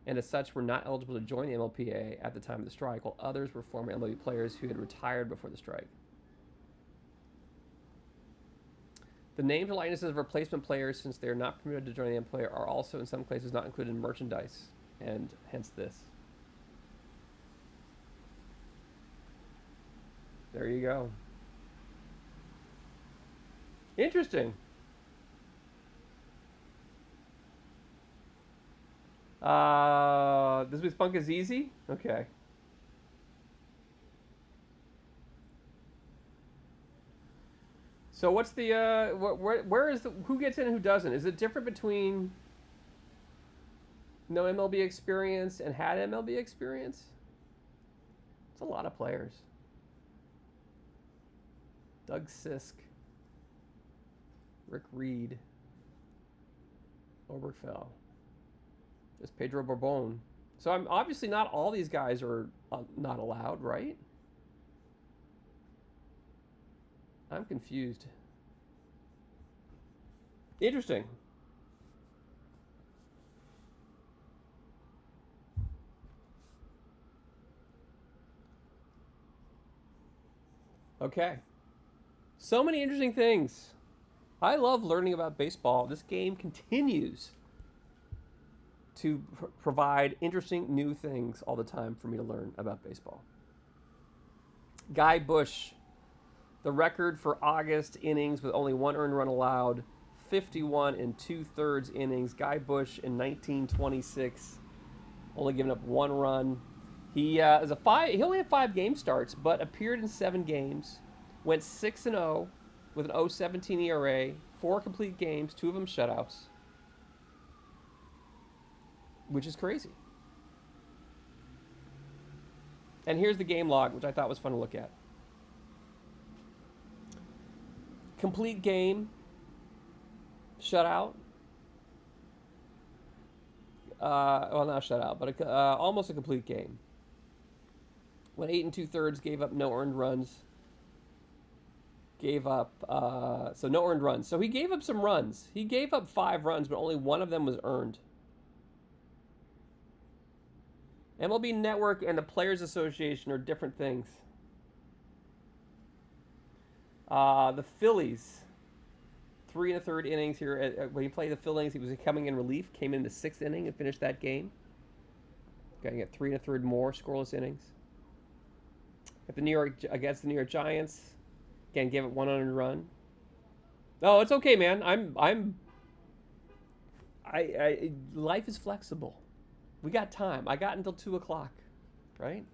A: and as such were not eligible to join the MLPA at the time of the strike, while others were former MLB players who had retired before the strike. The names or likenesses of replacement players, since they are not permitted to join the MLPA, are also in some cases not included in merchandise, and hence this. There you go. Interesting. This week's Punk is easy? Okay. So what's the, where is the, who gets in and who doesn't? Is it different between no MLB experience and had MLB experience? It's a lot of players. Doug Sisk, Rick Reed, Obergefell. There's Pedro Borbon. So I'm obviously not all these guys are not allowed, right? I'm confused. Interesting. Okay. So many interesting things. I love learning about baseball. This game continues to provide interesting new things all the time for me to learn about baseball. Guy Bush, the record for August innings with only 1 earned run allowed, 51 2/3 innings. Guy Bush in 1926, only giving up 1 run. He He only had 5 game starts, but appeared in 7 games. Went 6-0 with an 0.17 ERA, 4 complete games, 2 of them shutouts, which is crazy. And here's the game log, which I thought was fun to look at. Complete game, shutout. Well, not shutout, but almost a complete game. Went 8 2/3, gave up no earned runs. Gave up, so no earned runs. So he gave up some runs. He gave up 5 runs, but only one of them was earned. MLB Network and the Players Association are different things. The Phillies, 3 1/3 innings here. When he played the Phillies, he was coming in relief, came in the 6th inning and finished that game. Got to get 3 1/3 more scoreless innings. Against the New York Giants, again gave it 1 unearned run. No, it's okay, man. Life is flexible. We got time. I got until 2:00, right?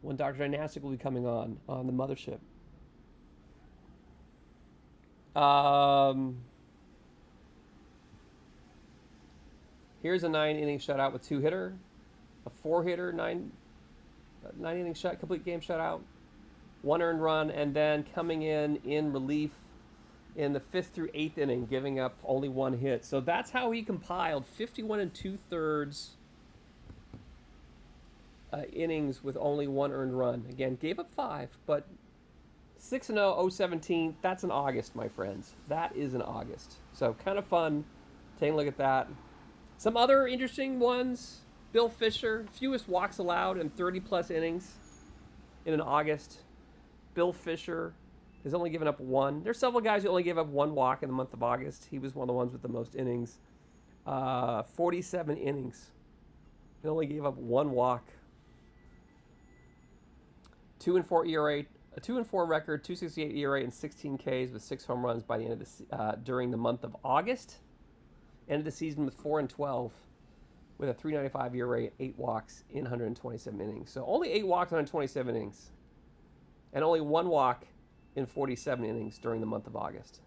A: When Dr. Dynastic will be coming on the mothership. Here's a 9-inning shutout with 2-hitter, a 4-hitter, 9-inning complete game shutout, 1 earned run, and then coming in relief in the 5th through 8th inning, giving up only 1 hit. So that's how he compiled 51 2/3 innings with only 1 earned run. Again, gave up 5, but 6-0, 0.17. That's in August, my friends. That is in August. So kind of fun. Taking a look at that. Some other interesting ones. Bill Fisher, fewest walks allowed in 30-plus innings in an August. Bill Fisher has only given up 1. There's several guys who only gave up 1 walk in the month of August. He was one of the ones with the most innings. 47 innings. He only gave up 1 walk. 2-4 ERA, a 2-4 record, 2.68 ERA, and 16 Ks with 6 home runs by the end of during the month of August. Ended the season with 4-12 with a 3.95 ERA and 8 walks in 127 innings. So only 8 walks in 127 innings, and only 1 walk in 47 innings during the month of August.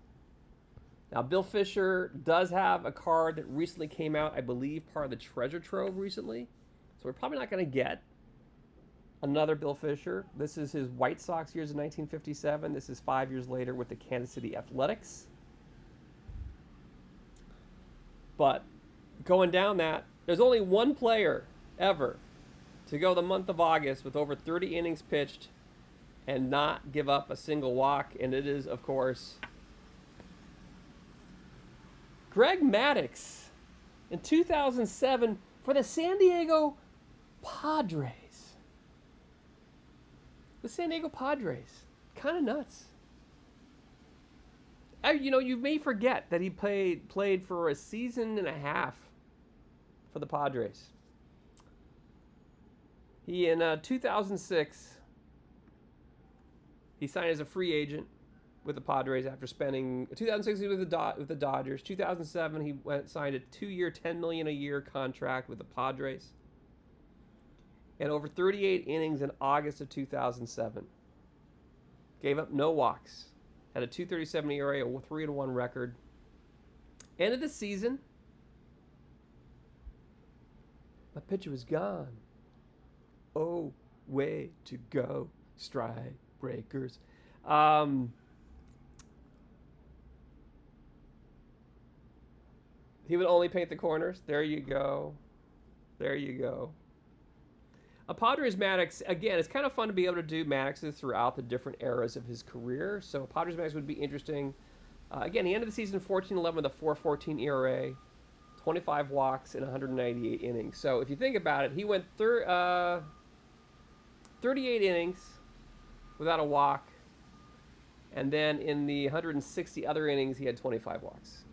A: Now, Bill Fisher does have a card that recently came out, I believe, part of the Treasure Trove recently. So we're probably not going to get another Bill Fisher. This is his White Sox years in 1957. This is 5 years later with the Kansas City Athletics. But going down that, there's only one player ever to go the month of August with over 30 innings pitched and not give up a single walk, and it is, of course, Greg Maddux in 2007 for the San Diego Padres. The San Diego Padres. Kind of nuts. You may forget that he played for a season and a half for the Padres. He, in 2006, he signed as a free agent with the Padres after spending 2006 with the Dodgers. 2007 he signed a 2-year, $10 million a year contract with the Padres. And over 38 innings in August of 2007. Gave up no walks. Had a 2.37 ERA, a 3-1 record. Ended the season. My pitcher was gone. Oh, way to go, strike breakers. He would only paint the corners. There you go. There you go. A Padres Maddux, again, it's kind of fun to be able to do Madduxes throughout the different eras of his career. So Padres Maddux would be interesting. Again, he ended the season 14-11 with a 4.14 ERA, 25 walks, and 198 innings. So if you think about it, he went 38 innings without a walk. And then in the 160 other innings, he had 25 walks.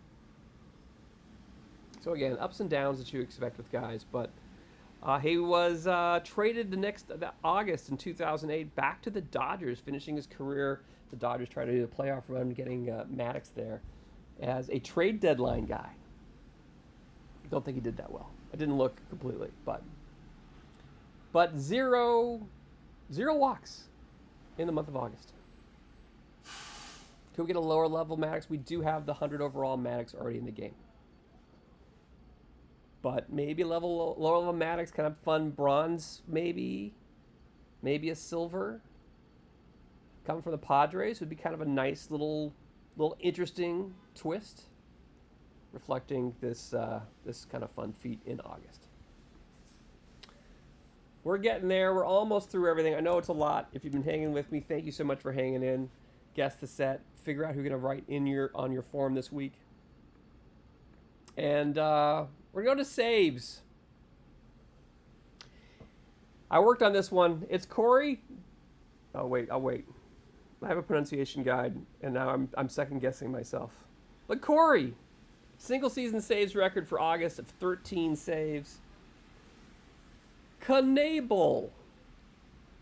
A: So again, ups and downs that you expect with guys. But he was traded the August in 2008 back to the Dodgers, finishing his career. The Dodgers tried to do the playoff run, getting Maddux there as a trade deadline guy. Don't think he did that well. I didn't look completely, but zero walks in the month of August. Could we get a lower level Maddox? We do have the 100 overall Maddox already in the game. But maybe lower level Maddox, kind of fun bronze, maybe a silver. Coming from the Padres would be kind of a nice little interesting twist, reflecting this kind of fun feat in August. We're getting there. We're almost through everything. I know it's a lot. If you've been hanging with me, thank you so much for hanging in. Guess the set. Figure out who you're going to write on your form this week. And we're going to saves. I worked on this one. It's Corey. I'll wait. I have a pronunciation guide, and now I'm second guessing myself. But Corey, single season saves record for August of 13 saves. Knebel.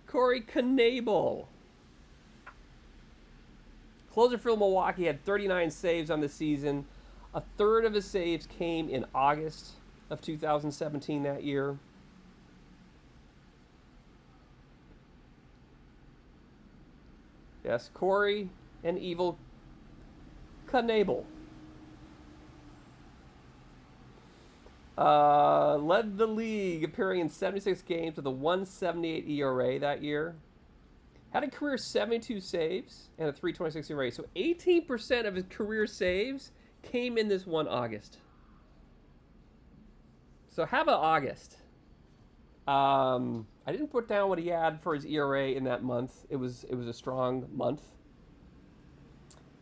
A: Corey Knebel. Closer for Milwaukee had 39 saves on the season. A third of his saves came in August of 2017 that year. Yes, Corey and Evil Knebel. Led the league, appearing in 76 games with a 1.78 ERA that year. Had a career 72 saves and a 3.26 ERA. So 18% of his career saves came in this one August. So have an August. I didn't put down what he had for his ERA in that month. It was a strong month.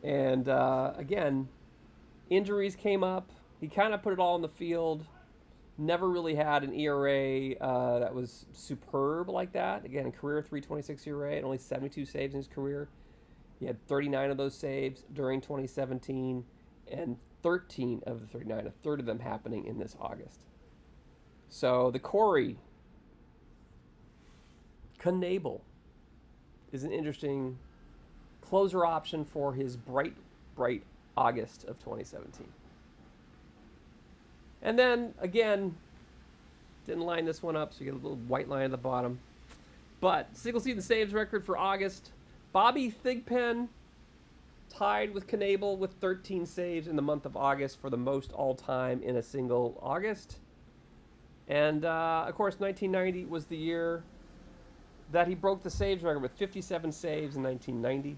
A: And again, injuries came up. He kind of put it all on the field. Never really had an ERA that was superb like that. Again, a career 3.26 ERA and only 72 saves in his career. He had 39 of those saves during 2017, and 13 of the 39, a third of them happening in this August. So the Corey Knebel is an interesting closer option for his bright August of 2017. And then, again, didn't line this one up, so you get a little white line at the bottom. But single season saves record for August. Bobby Thigpen tied with Knebel with 13 saves in the month of August for the most all-time in a single August. And, of course, 1990 was the year that he broke the saves record with 57 saves in 1990.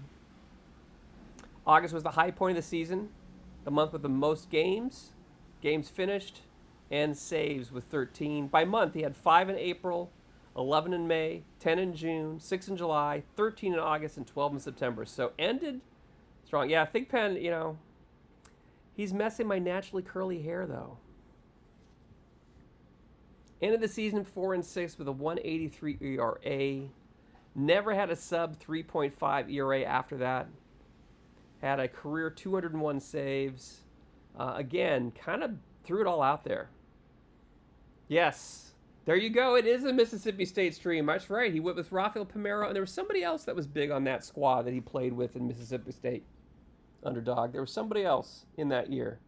A: August was the high point of the season, the month with the most games finished, and saves with 13. By month, he had 5 in April, 11 in May, 10 in June, 6 in July, 13 in August, and 12 in September. So ended strong. Yeah, Thigpen, he's messing my naturally curly hair, though. Ended the season 4-6 with a 1.83 ERA. Never had a sub 3.5 ERA after that. Had a career 201 saves. Again, kind of threw it all out there. Yes, there you go. It is a Mississippi State stream. That's right. He went with Rafael Palmeiro, and there was somebody else that was big on that squad that he played with in Mississippi State underdog. There was somebody else in that year.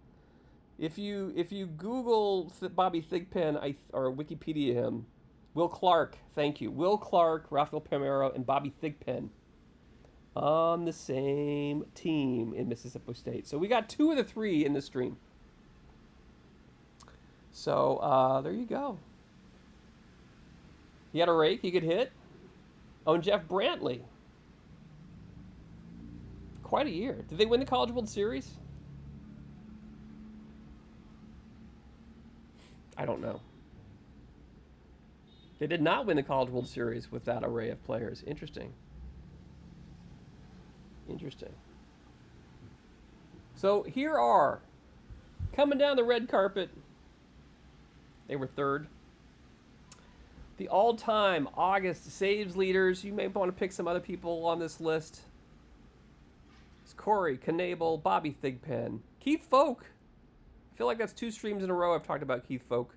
A: If you Google Bobby Thigpen or Wikipedia him, Will Clark, thank you. Will Clark, Rafael Palmeiro, and Bobby Thigpen on the same team in Mississippi State. So we got 2 of the 3 in this stream. So there you go. He had a rake he could hit. Oh, and Jeff Brantley. Quite a year. Did they win the College World Series? I don't know. They did not win the College World Series with that array of players. Interesting. So here are, coming down the red carpet, they were third. The all-time August saves leaders. You may want to pick some other people on this list. It's Corey Knebel, Bobby Thigpen, Keith Folk. I feel like that's 2 streams in a row I've talked about Keith Folk.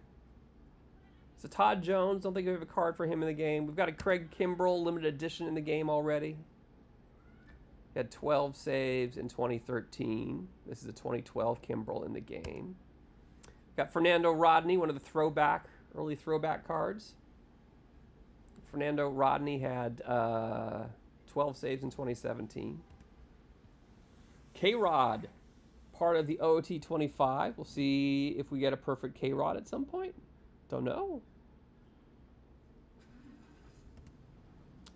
A: So Todd Jones, don't think we have a card for him in the game. We've got a Craig Kimbrell limited edition in the game already. He had 12 saves in 2013. This is a 2012 Kimbrell in the game. Got Fernando Rodney, one of the early throwback cards. Fernando Rodney had 12 saves in 2017. K-Rod, part of the OOT 25. We'll see if we get a perfect K-Rod at some point. Don't know.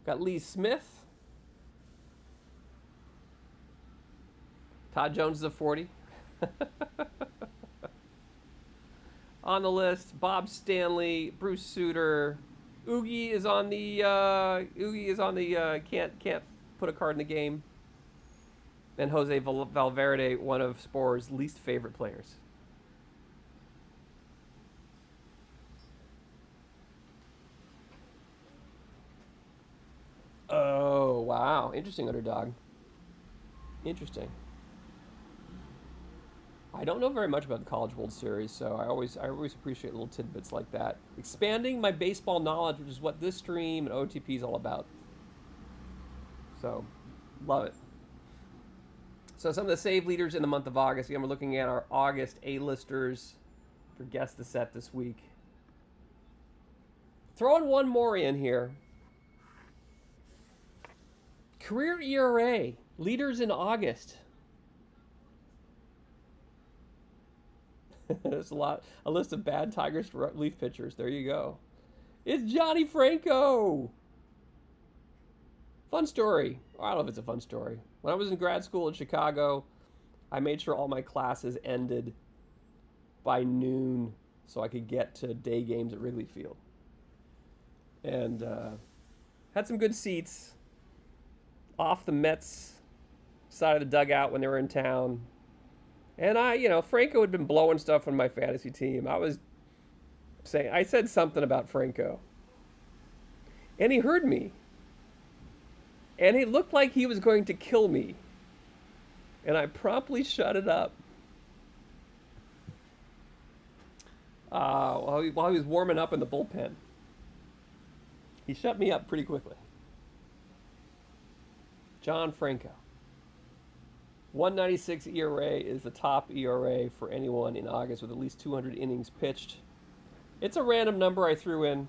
A: Got Lee Smith. Todd Jones is a 40. On the list, Bob Stanley, Bruce Sutter. Oogie is on the can't put a card in the game. And Jose Valverde, one of Spore's least favorite players. Oh, wow. Interesting, Underdog. Interesting. I don't know very much about the College World Series, so I always appreciate little tidbits like that. Expanding my baseball knowledge, which is what this stream and OTP is all about. So, love it. So some of the save leaders in the month of August. Again, we're looking at our August A-listers for Guess the Set this week. Throwing one more in here. Career ERA, leaders in August. There's a list of bad Tigers relief pitchers. There you go. It's Johnny Franco. Fun story. I don't know if it's a fun story. When I was in grad school in Chicago, I made sure all my classes ended by noon so I could get to day games at Wrigley Field. And had some good seats off the Mets side of the dugout when they were in town. And Franco had been blowing stuff on my fantasy team. I said something about Franco. And he heard me. And he looked like he was going to kill me. And I promptly shut it up. While he was warming up in the bullpen. He shut me up pretty quickly. John Franco. 196 ERA is the top ERA for anyone in August with at least 200 innings pitched. It's a random number I threw in.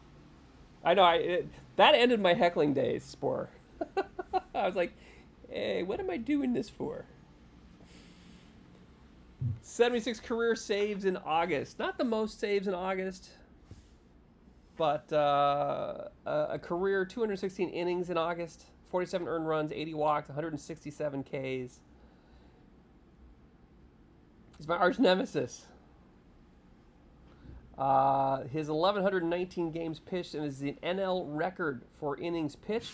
A: I know, that ended my heckling days, Spore. I was like, hey, what am I doing this for? 76 career saves in August. Not the most saves in August, but a career 216 innings in August, 47 earned runs, 80 walks, 167 Ks. He's my arch nemesis. His 1,119 games pitched and is the NL record for innings pitched.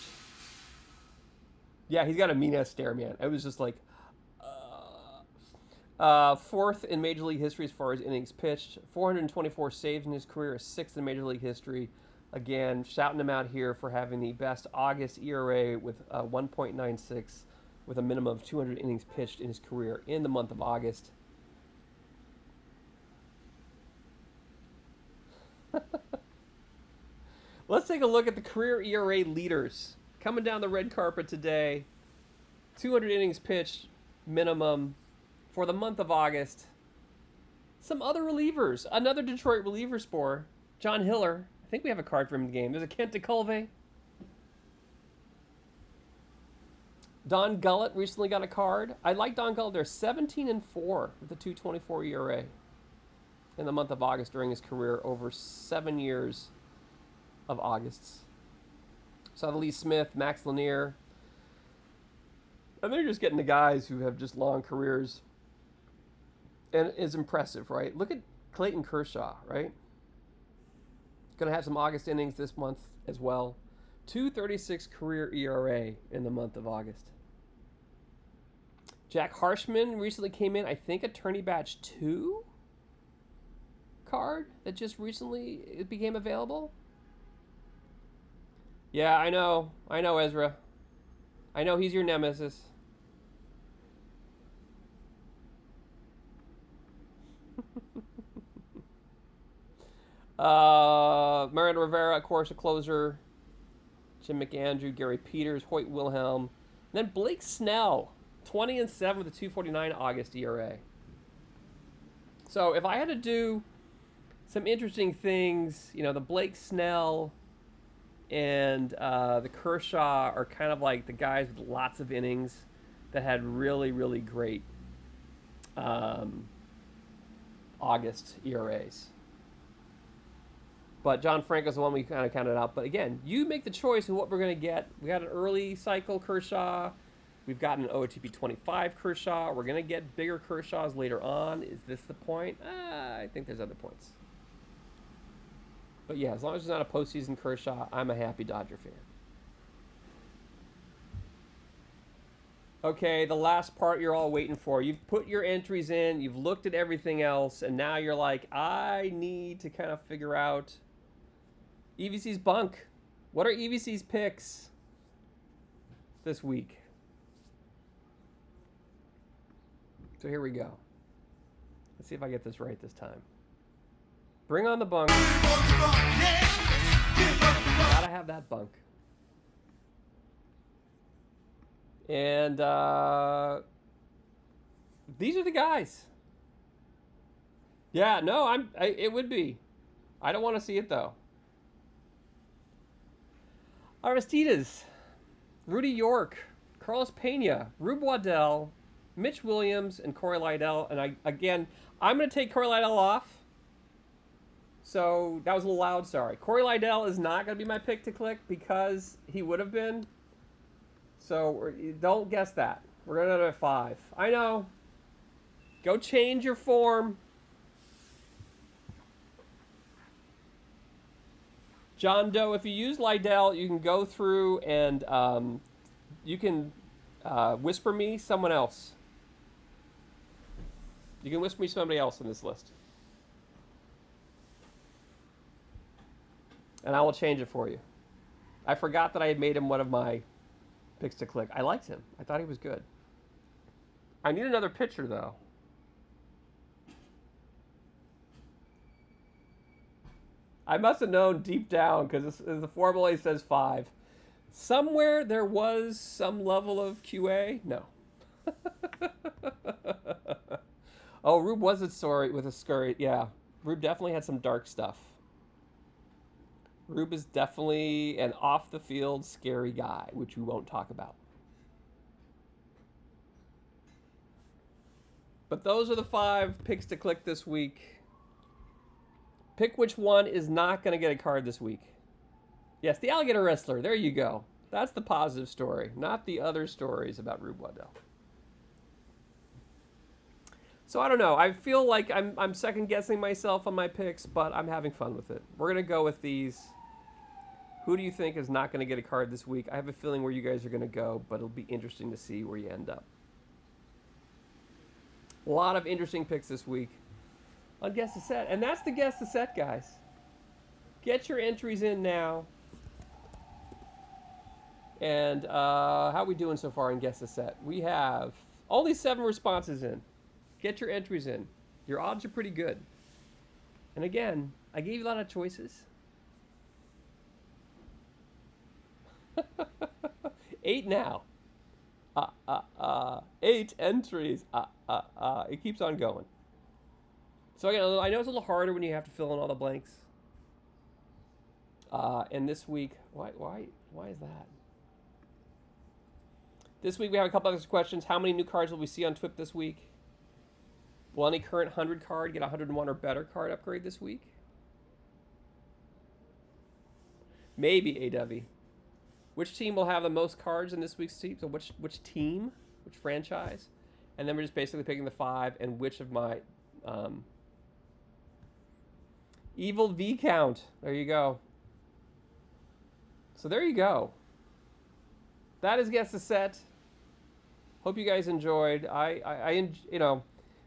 A: Yeah, he's got a mean-ass stare, man. It was just like... fourth in Major League history as far as innings pitched. 424 saves in his career, sixth in Major League history. Again, shouting him out here for having the best August ERA with 1.96 with a minimum of 200 innings pitched in his career in the month of August. Let's take a look at the career ERA leaders. Coming down the red carpet today. 200 innings pitched minimum for the month of August. Some other relievers. Another Detroit reliever, Spore. John Hiller. I think we have a card for him in the game. There's a Kent DeCulve. Don Gullett recently got a card. I like Don Gullett. They're 17-4 with a 2.24 ERA in the month of August during his career over 7 years of Augusts. Saw the Lee Smith, Max Lanier. And they're just getting the guys who have just long careers. And it's impressive, right? Look at Clayton Kershaw, right? Going to have some August innings this month as well. 2.36 career ERA in the month of August. Jack Harshman recently came in, I think, a Tourney Batch 2 card that just recently it became available. Yeah, I know, Ezra. I know he's your nemesis. Mariano Rivera, of course, a closer. Jim McAndrew, Gary Peters, Hoyt Wilhelm. And then Blake Snell, 20-7 with a 2.49 August ERA. So if I had to do some interesting things. You know, the Blake Snell and the Kershaw are kind of like the guys with lots of innings that had really, really great August ERAs. But John Franco's the one we kind of counted out. But again, you make the choice of what we're going to get. We got an early cycle Kershaw. We've got an OTP 25 Kershaw. We're going to get bigger Kershaws later on. Is this the point? I think there's other points. But yeah, as long as it's not a postseason Kershaw, I'm a happy Dodger fan. Okay, the last part you're all waiting for. You've put your entries in, you've looked at everything else, and now you're like, I need to kind of figure out EVC's bunk. What are EVC's picks this week? So here we go. Let's see if I get this right this time. Bring on the bunk. Gotta have that bunk. And these are the guys. Yeah, no, it would be. I don't want to see it though. Aristides, Rudy York, Carlos Pena, Rube Waddell, Mitch Williams, and Corey Lidell. And I'm going to take Corey Lidell off. So that was a little loud, sorry. Corey Lidell is not going to be my pick to click because he would have been. So don't guess that. We're going to go to 5. I know. Go change your form. John Doe, if you use Lidell, you can go through and you can whisper me someone else. You can whisper me somebody else in this list. And I will change it for you. I forgot that I had made him one of my picks to click. I liked him. I thought he was good. I need another pitcher, though. I must have known deep down, because the formula says 5. Somewhere there was some level of QA? No. Oh, Rube was a story with a scurry. Yeah, Rube definitely had some dark stuff. Rube is definitely an off-the-field scary guy, which we won't talk about. But those are the 5 picks to click this week. Pick which one is not going to get a card this week. Yes, the Alligator Wrestler. There you go. That's the positive story, not the other stories about Rube Waddell. So I don't know. I feel like I'm second-guessing myself on my picks, but I'm having fun with it. We're going to go with these. Who do you think is not going to get a card this week? I have a feeling where you guys are going to go, but it'll be interesting to see where you end up. A lot of interesting picks this week on Guess the Set. And that's the Guess the Set, guys. Get your entries in now. And how are we doing so far in Guess the Set? We have only 7 responses in. Get your entries in. Your odds are pretty good. And again, I gave you a lot of choices. 8 now. 8 entries. It keeps on going. So again, I know it's a little harder when you have to fill in all the blanks. And this week, why is that? This week we have a couple other questions. How many new cards will we see on TWIP this week? Will any current 100 card get a 101 or better card upgrade this week? Maybe, AW. Which team will have the most cards in this week's team? So which team? Which franchise? And then we're just basically picking the 5 and which of my... Evil V count. There you go. So there you go. That is Guess the Set. Hope you guys enjoyed. You know,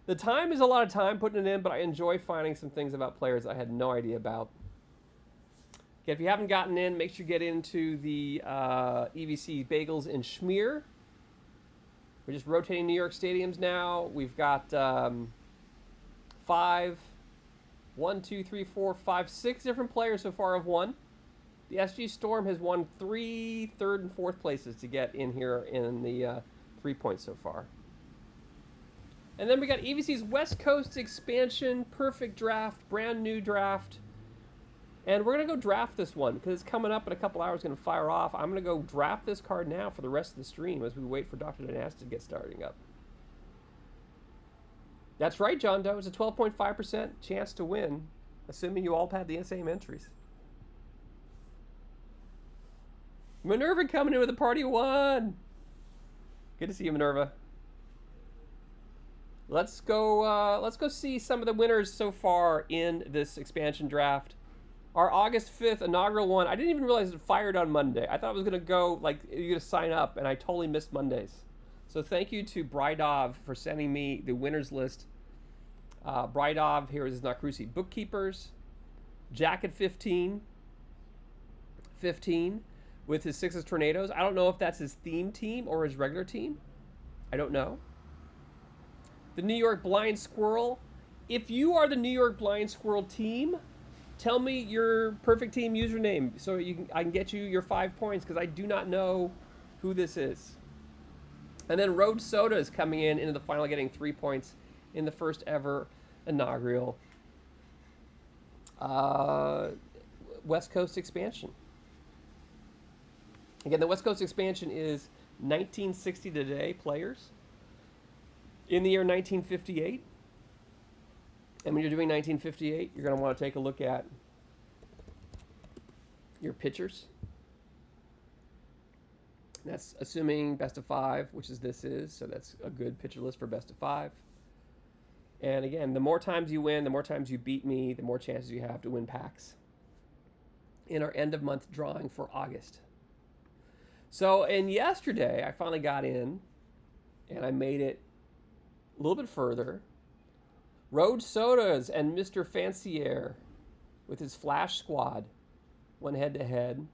A: the time is a lot of time putting it in, but I enjoy finding some things about players I had no idea about. Okay, if you haven't gotten in, make sure you get into the EVC Bagels and Schmear. We're just rotating New York stadiums now. We've got 6 different players so far have won. The SG Storm has won 3 third and fourth places to get in here in the 3 points so far. And then we got EVC's West Coast expansion, perfect draft, brand new draft. And we're going to go draft this one because it's coming up in a couple hours, going to fire off. I'm going to go draft this card now for the rest of the stream as we wait for Dr. Dynastic to get starting up. That's right, John Doe. It's a 12.5% chance to win, assuming you all had the same entries. Minerva coming in with a party of one. Good to see you, Minerva. Let's go see some of the winners so far in this expansion draft. Our August 5th inaugural one, I didn't even realize it fired on Monday. I thought it was going to go, like, you're going to sign up, and I totally missed Mondays. So thank you to Brydov for sending me the winners list. Brydov, here is Nakrusi Bookkeepers. Jacket 15 with his Sixes Tornadoes. I don't know if that's his theme team or his regular team. I don't know. The New York Blind Squirrel. If you are the New York Blind Squirrel team, tell me your perfect team username so I can get you your 5 points because I do not know who this is. And then Road Soda is coming in into the final, getting 3 points in the first ever inaugural West Coast expansion. Again, the West Coast expansion is 1960 today players in the year 1958. And when you're doing 1958, you're going to want to take a look at your pitchers. That's assuming best of 5, which is this is. So that's a good pitcher list for best of 5. And again, the more times you win, the more times you beat me, the more chances you have to win packs in our end of month drawing for August. So, and yesterday, I finally got in and I made it a little bit further. Road Sodas and Mr. Fancier with his Flash Squad went head-to-head.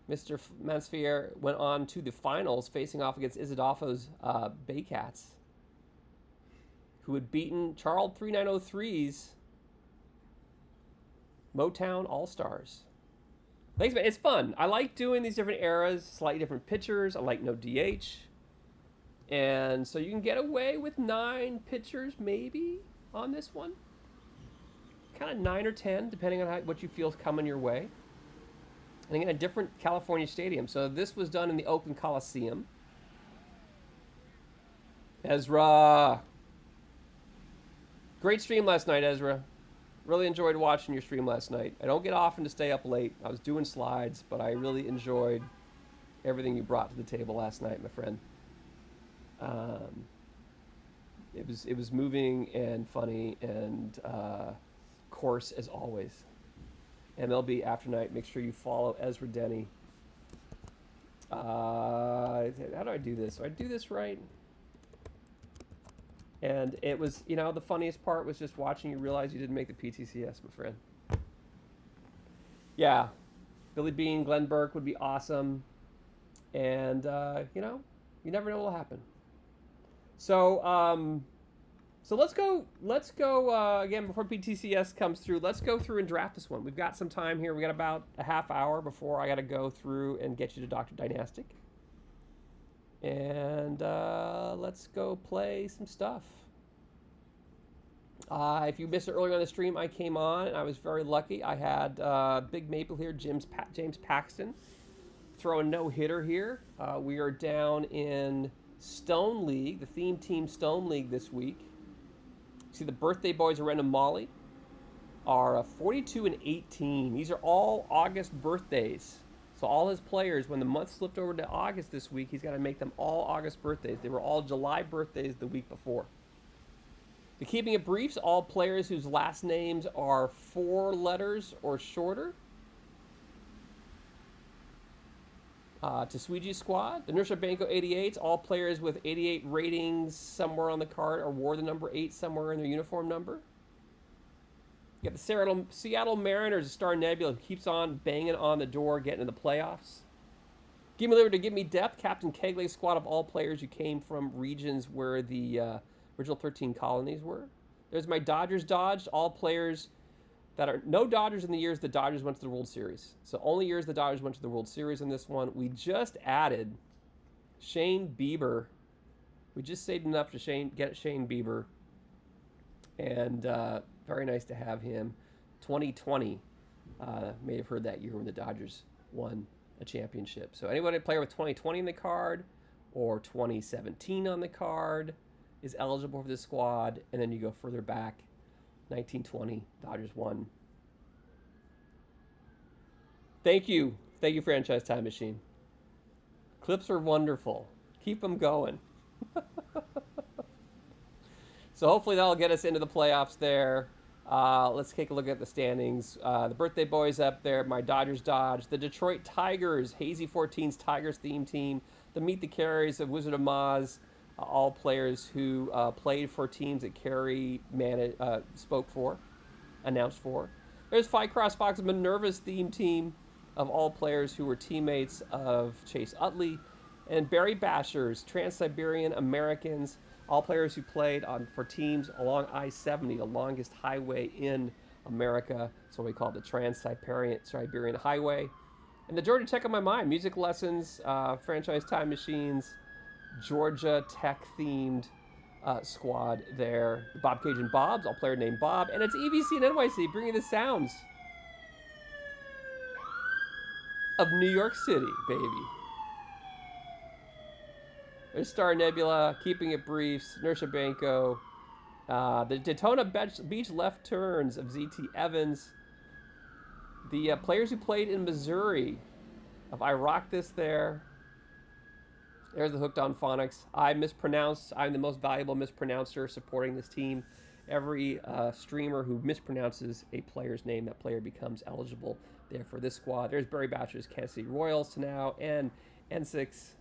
A: Mr. Mansfier went on to the finals, facing off against Isidolfo's Baycats, who had beaten Charles 3903's Motown All-Stars. Thanks, man. It's fun. I like doing these different eras, slightly different pitchers. I like no DH. And so you can get away with 9 pitchers, maybe, on this one. Kind of 9 or 10, depending on what you feel is coming your way. And again, a different California stadium. So this was done in the Oakland Coliseum. Ezra. Great stream last night, Ezra. Really enjoyed watching your stream last night. I don't get often to stay up late. I was doing slides, but I really enjoyed everything you brought to the table last night, my friend. It was moving and funny and coarse as always. MLB After Night. Make sure you follow Ezra Denny. How do I do this? Do I do this right? And it was, the funniest part was just watching you realize you didn't make the PTCS, my friend. Yeah. Billy Bean, Glenn Burke would be awesome. And, you never know what will happen. So, so let's go, again, before PTCS comes through, let's go through and draft this one. We've got some time here. We got about a half hour before I got to go through and get you to Dr. Dynastic. And let's go play some stuff. If you missed it earlier on the stream, I came on and I was very lucky. I had Big Maple here, James Paxton, throw a no-hitter here. We are down in Stone League, the theme team Stone League this week. See, the birthday boys are Random Molly are 42 and 18. These are all August birthdays. So all his players, when the month slipped over to August this week, he's got to make them all August birthdays. They were all July birthdays the week before. To keeping it brief, all players whose last names are 4 letters or shorter. To Sweegee's squad, the Nurse Banco 88s, all players with 88 ratings somewhere on the card or wore the number 8 somewhere in their uniform number. You got the Seattle Mariners, Star Nebula, who keeps on banging on the door, getting in the playoffs. Give me liberty to give me depth. Captain Kegley's squad of all players who came from regions where the original 13 colonies were. There's my Dodgers dodged. All players that are no Dodgers in the years the Dodgers went to the World Series. So only years the Dodgers went to the World Series in this one. We just added Shane Bieber We just saved enough to get Shane Bieber, and very nice to have him. 2020, may have heard that year when the Dodgers won a championship. So anyone player with 2020 in the card or 2017 on the card is eligible for this squad, and then you go further back. 1920, Dodgers won. Thank you, Franchise Time Machine. Clips are wonderful. Keep them going. So hopefully that'll get us into the playoffs there. Let's take a look at the standings. The birthday boys up there, my Dodgers Dodge. The Detroit Tigers, Hazy 14's Tigers theme team. The Meet the Carries of Wizard of Moz, all players who played for teams that Carey spoke for, announced for. There's Fight Cross Fox Minerva's theme team of all players who were teammates of Chase Utley. And Barry Basher's Trans-Siberian Americans, all players who played for teams along I-70, the longest highway in America. So we call it the Trans-Siberian Highway. And the Georgia Tech on my mind, music lessons, Franchise Time Machines, Georgia Tech themed squad there. Bob Cajun Bob's, all player named Bob. And it's EVC and NYC bringing the sounds of New York City, baby. There's Star Nebula, Keeping It Brief, Nersha Banco, the Daytona Beach Left Turns of ZT Evans, the players who played in Missouri of I Rock This there. There's the Hooked on Phonics. I'm the most valuable mispronouncer supporting this team. Every streamer who mispronounces a player's name, that player becomes eligible there for this squad. There's Barry Batcher's Kansas City Royals to now, and N6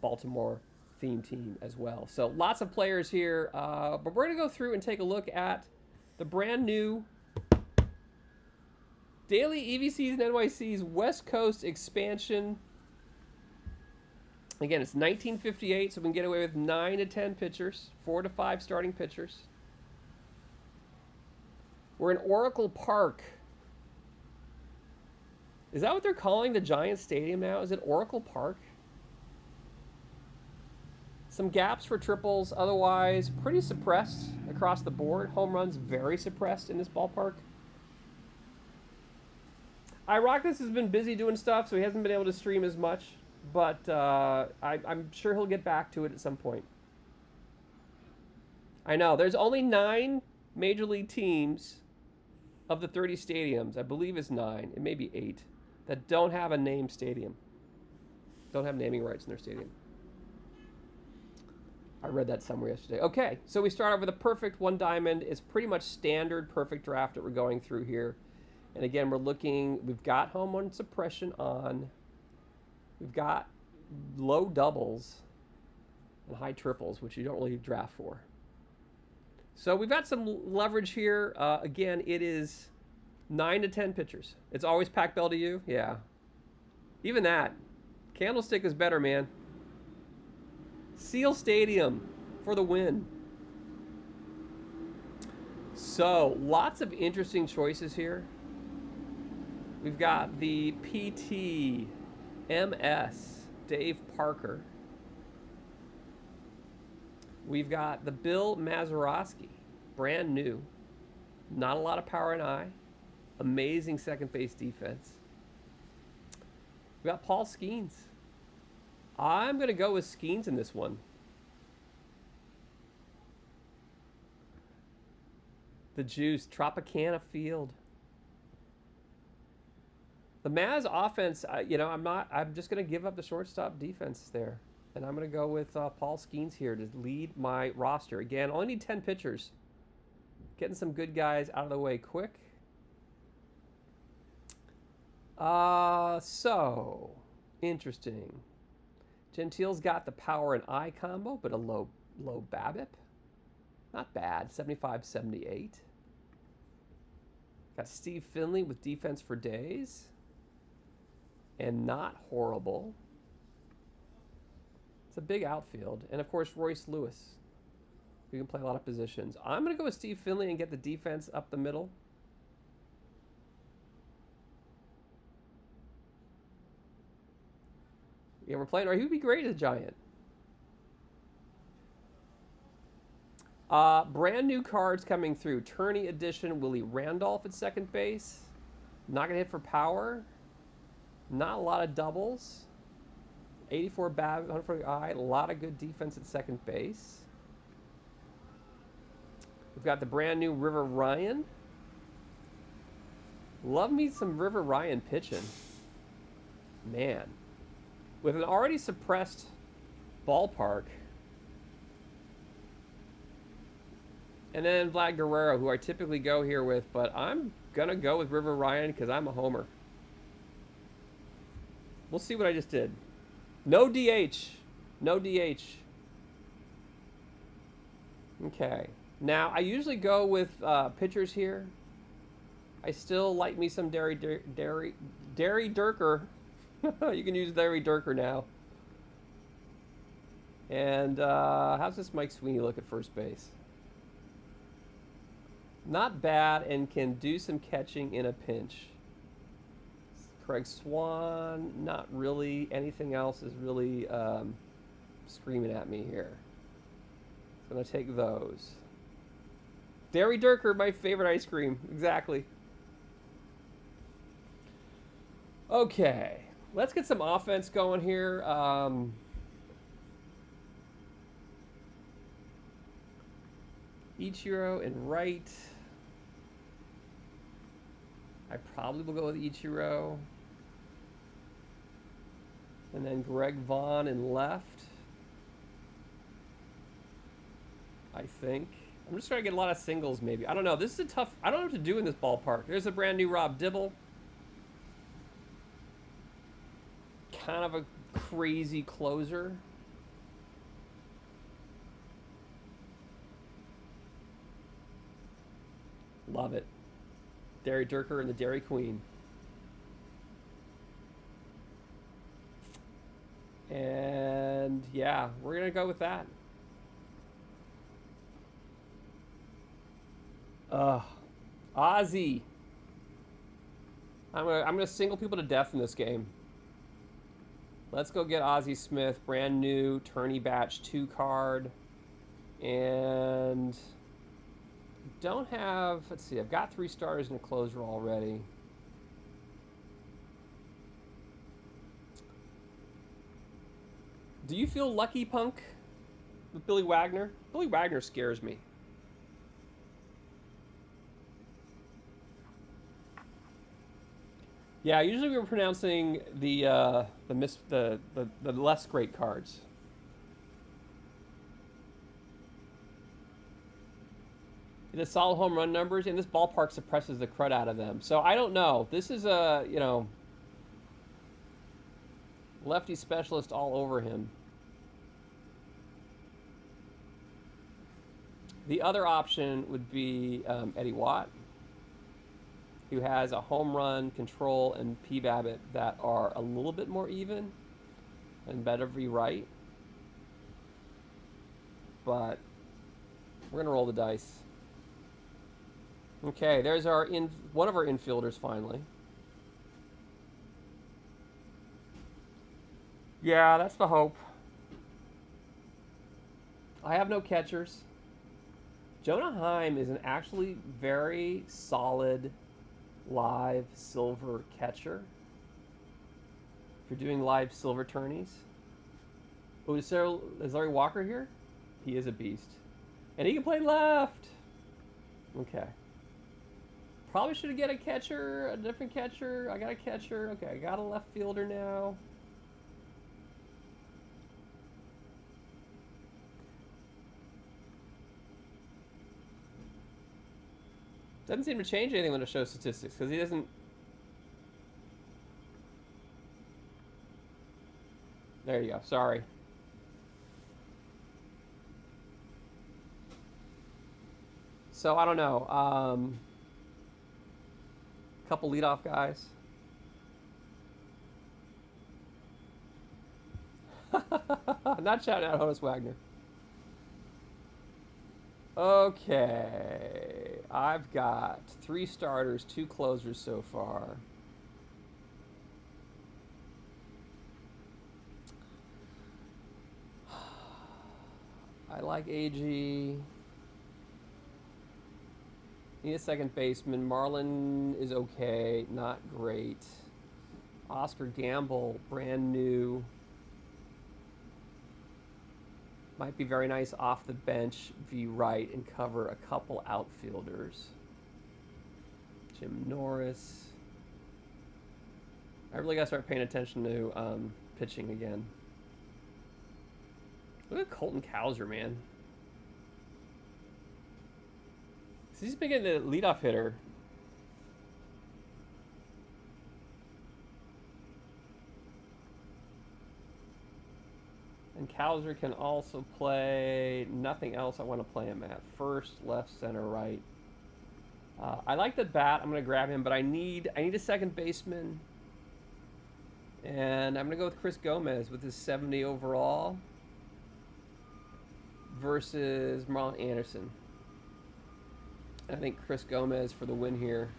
A: Baltimore theme team as well. So lots of players here, but we're going to go through and take a look at the brand new Daily EVCs and NYC's West Coast expansion. Again, it's 1958, so we can get away with 9 to 10 pitchers, 4 to 5 starting pitchers. We're in Oracle Park. Is that what they're calling the Giants Stadium now? Is it Oracle Park? Some gaps for triples, otherwise pretty suppressed across the board. Home runs very suppressed in this ballpark. Irockness has been busy doing stuff, so he hasn't been able to stream as much, but I'm sure he'll get back to it at some point. I know, there's only 9 major league teams of the 30 stadiums, I believe it's 9, it may be 8, that don't have a named stadium. Don't have naming rights in their stadium. I read that somewhere yesterday. Okay, so we start off with a perfect one diamond. It's pretty much standard perfect draft that we're going through here. And again, we've got home run suppression on. We've got low doubles and high triples, which you don't really draft for. So we've got some leverage here. Again, it is 9 to 10 pitchers. It's always Pac Bell to you? Yeah. Even that. Candlestick is better, man. Seal Stadium for the win. So, lots of interesting choices here. We've got the PT MS Dave Parker. We've got the Bill Mazeroski, brand new. Not a lot of power and eye. Amazing second base defense. We've got Paul Skeens. I'm going to go with Skeens in this one. The Juice, Tropicana Field. The Maz offense, I'm just going to give up the shortstop defense there. And I'm going to go with Paul Skeens here to lead my roster. Again, only need 10 pitchers. Getting some good guys out of the way quick. So, interesting. Gentile's got the power and eye combo, but a low BABIP. Not bad, 75-78. Got Steve Finley with defense for days. And not horrible. It's a big outfield. And of course, Royce Lewis, who can play a lot of positions. I'm going to go with Steve Finley and get the defense up the middle. Yeah, we're playing. He would be great as a Giant. Brand new cards coming through. Tourney edition, Willie Randolph at second base. Not going to hit for power. Not a lot of doubles. 84 BAB, 100 for the eye. A lot of good defense at second base. We've got the brand new River Ryan. Love me some River Ryan pitching. Man. With an already suppressed ballpark. And then Vlad Guerrero, who I typically go here with, but I'm going to go with River Ryan because I'm a homer. We'll see what I just did. No DH. No DH. Okay. Now, I usually go with pitchers here. I still like me some Derry Derker. You can use Derry Derker now. And how's this Mike Sweeney look at first base? Not bad, and can do some catching in a pinch. Craig Swan, not really. Anything else is really screaming at me here. So I'm going to take those. Derry Derker, my favorite ice cream. Exactly. Okay. Let's get some offense going here. Ichiro and right. I probably will go with Ichiro. And then Greg Vaughn in left. I think. I'm just trying to get a lot of singles maybe. I don't know. This is a tough... I don't know what to do in this ballpark. There's a brand new Rob Dibble. Kind of a crazy closer. Love it. Derry Derker and the Dairy Queen. And yeah, we're going to go with that. Ozzy. I'm gonna single people to death in this game. Let's go get Ozzie Smith, brand new tourney batch 2 card. And don't have, let's see, I've got 3 starters and a closer already. Do you feel lucky, Punk, with Billy Wagner? Billy Wagner scares me. Yeah, usually we were pronouncing the less great cards. The solid home run numbers, and this ballpark suppresses the crud out of them. So I don't know. This is a, you know, lefty specialist all over him. The other option would be Eddie Watt, who has a home run, control, and PBABIT that are a little bit more even and better be right. But we're gonna roll the dice. Okay, there's our one of our infielders finally. Yeah, that's the hope. I have no catchers. Jonah Heim is an actually very solid live silver catcher. If you're doing live silver tourneys. Oh, is Larry Walker here? He is a beast. And he can play left. Okay. Probably should get a catcher, a different catcher. I got a catcher. Okay, I got a left fielder now. Doesn't seem to change anything when it shows statistics, because he doesn't... There you go, sorry. So, I don't know. Couple leadoff guys. Not shouting out Honus Wagner. Okay. I've got 3 starters, 2 closers so far. I like AG. Need a second baseman. Marlin is okay, not great. Oscar Gamble, brand new. Might be very nice off the bench, v right, and cover a couple outfielders. Jim Norris. I really gotta start paying attention to pitching again. Look at Colton Cowser, man. He's been getting the leadoff hitter. And Cowser can also play nothing else I want to play him at. First, left, center, right. I like the bat. I'm going to grab him, but I need a second baseman. And I'm going to go with Chris Gomez with his 70 overall versus Marlon Anderson. I think Chris Gomez for the win here.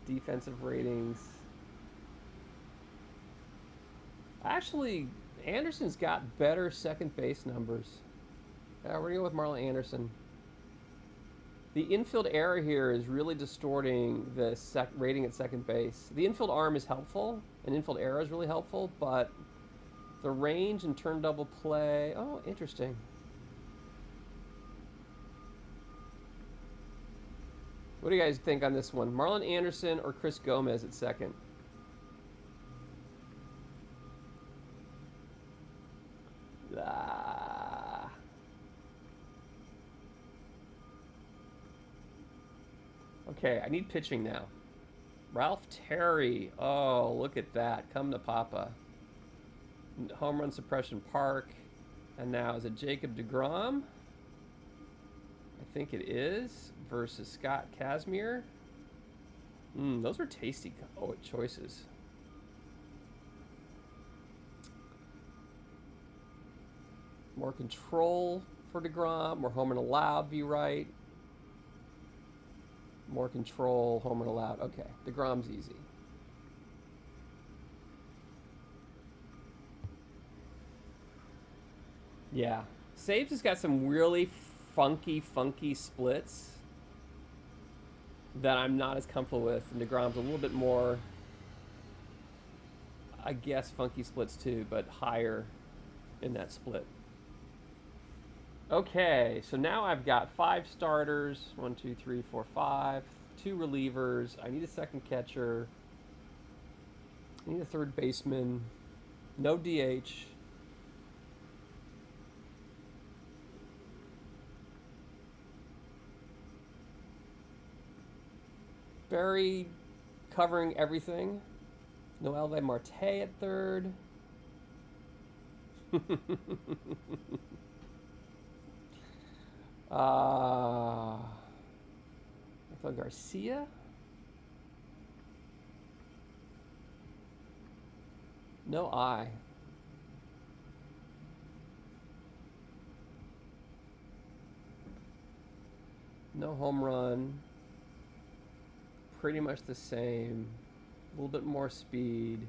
A: Defensive ratings. Actually, Anderson's got better second base numbers. We're going to go with Marlon Anderson. The infield error here is really distorting the rating at second base. The infield arm is helpful, and infield error is really helpful, but the range and turn double play... Oh, interesting. What do you guys think on this one? Marlon Anderson or Chris Gomez at second? Okay, I need pitching now. Ralph Terry. Oh, look at that. Come to Papa. Home run suppression Park. And now is it Jacob deGrom? I think it is. Versus Scott Kazmir. Those are tasty choices. More control for deGrom. More home run allowed, v right. More control, home run allowed. Okay, deGrom's easy. Yeah. Saves has got some really funky splits that I'm not as comfortable with. And deGrom's a little bit more, I guess, funky splits too, but higher in that split. Okay, so now I've got 5 starters. 1, 2, 3, 4, 5. 2 relievers. I need a second catcher. I need a third baseman. No DH. Barry covering everything. Noel Marte at third. Michael Garcia. No I. No home run. Pretty much the same. A little bit more speed.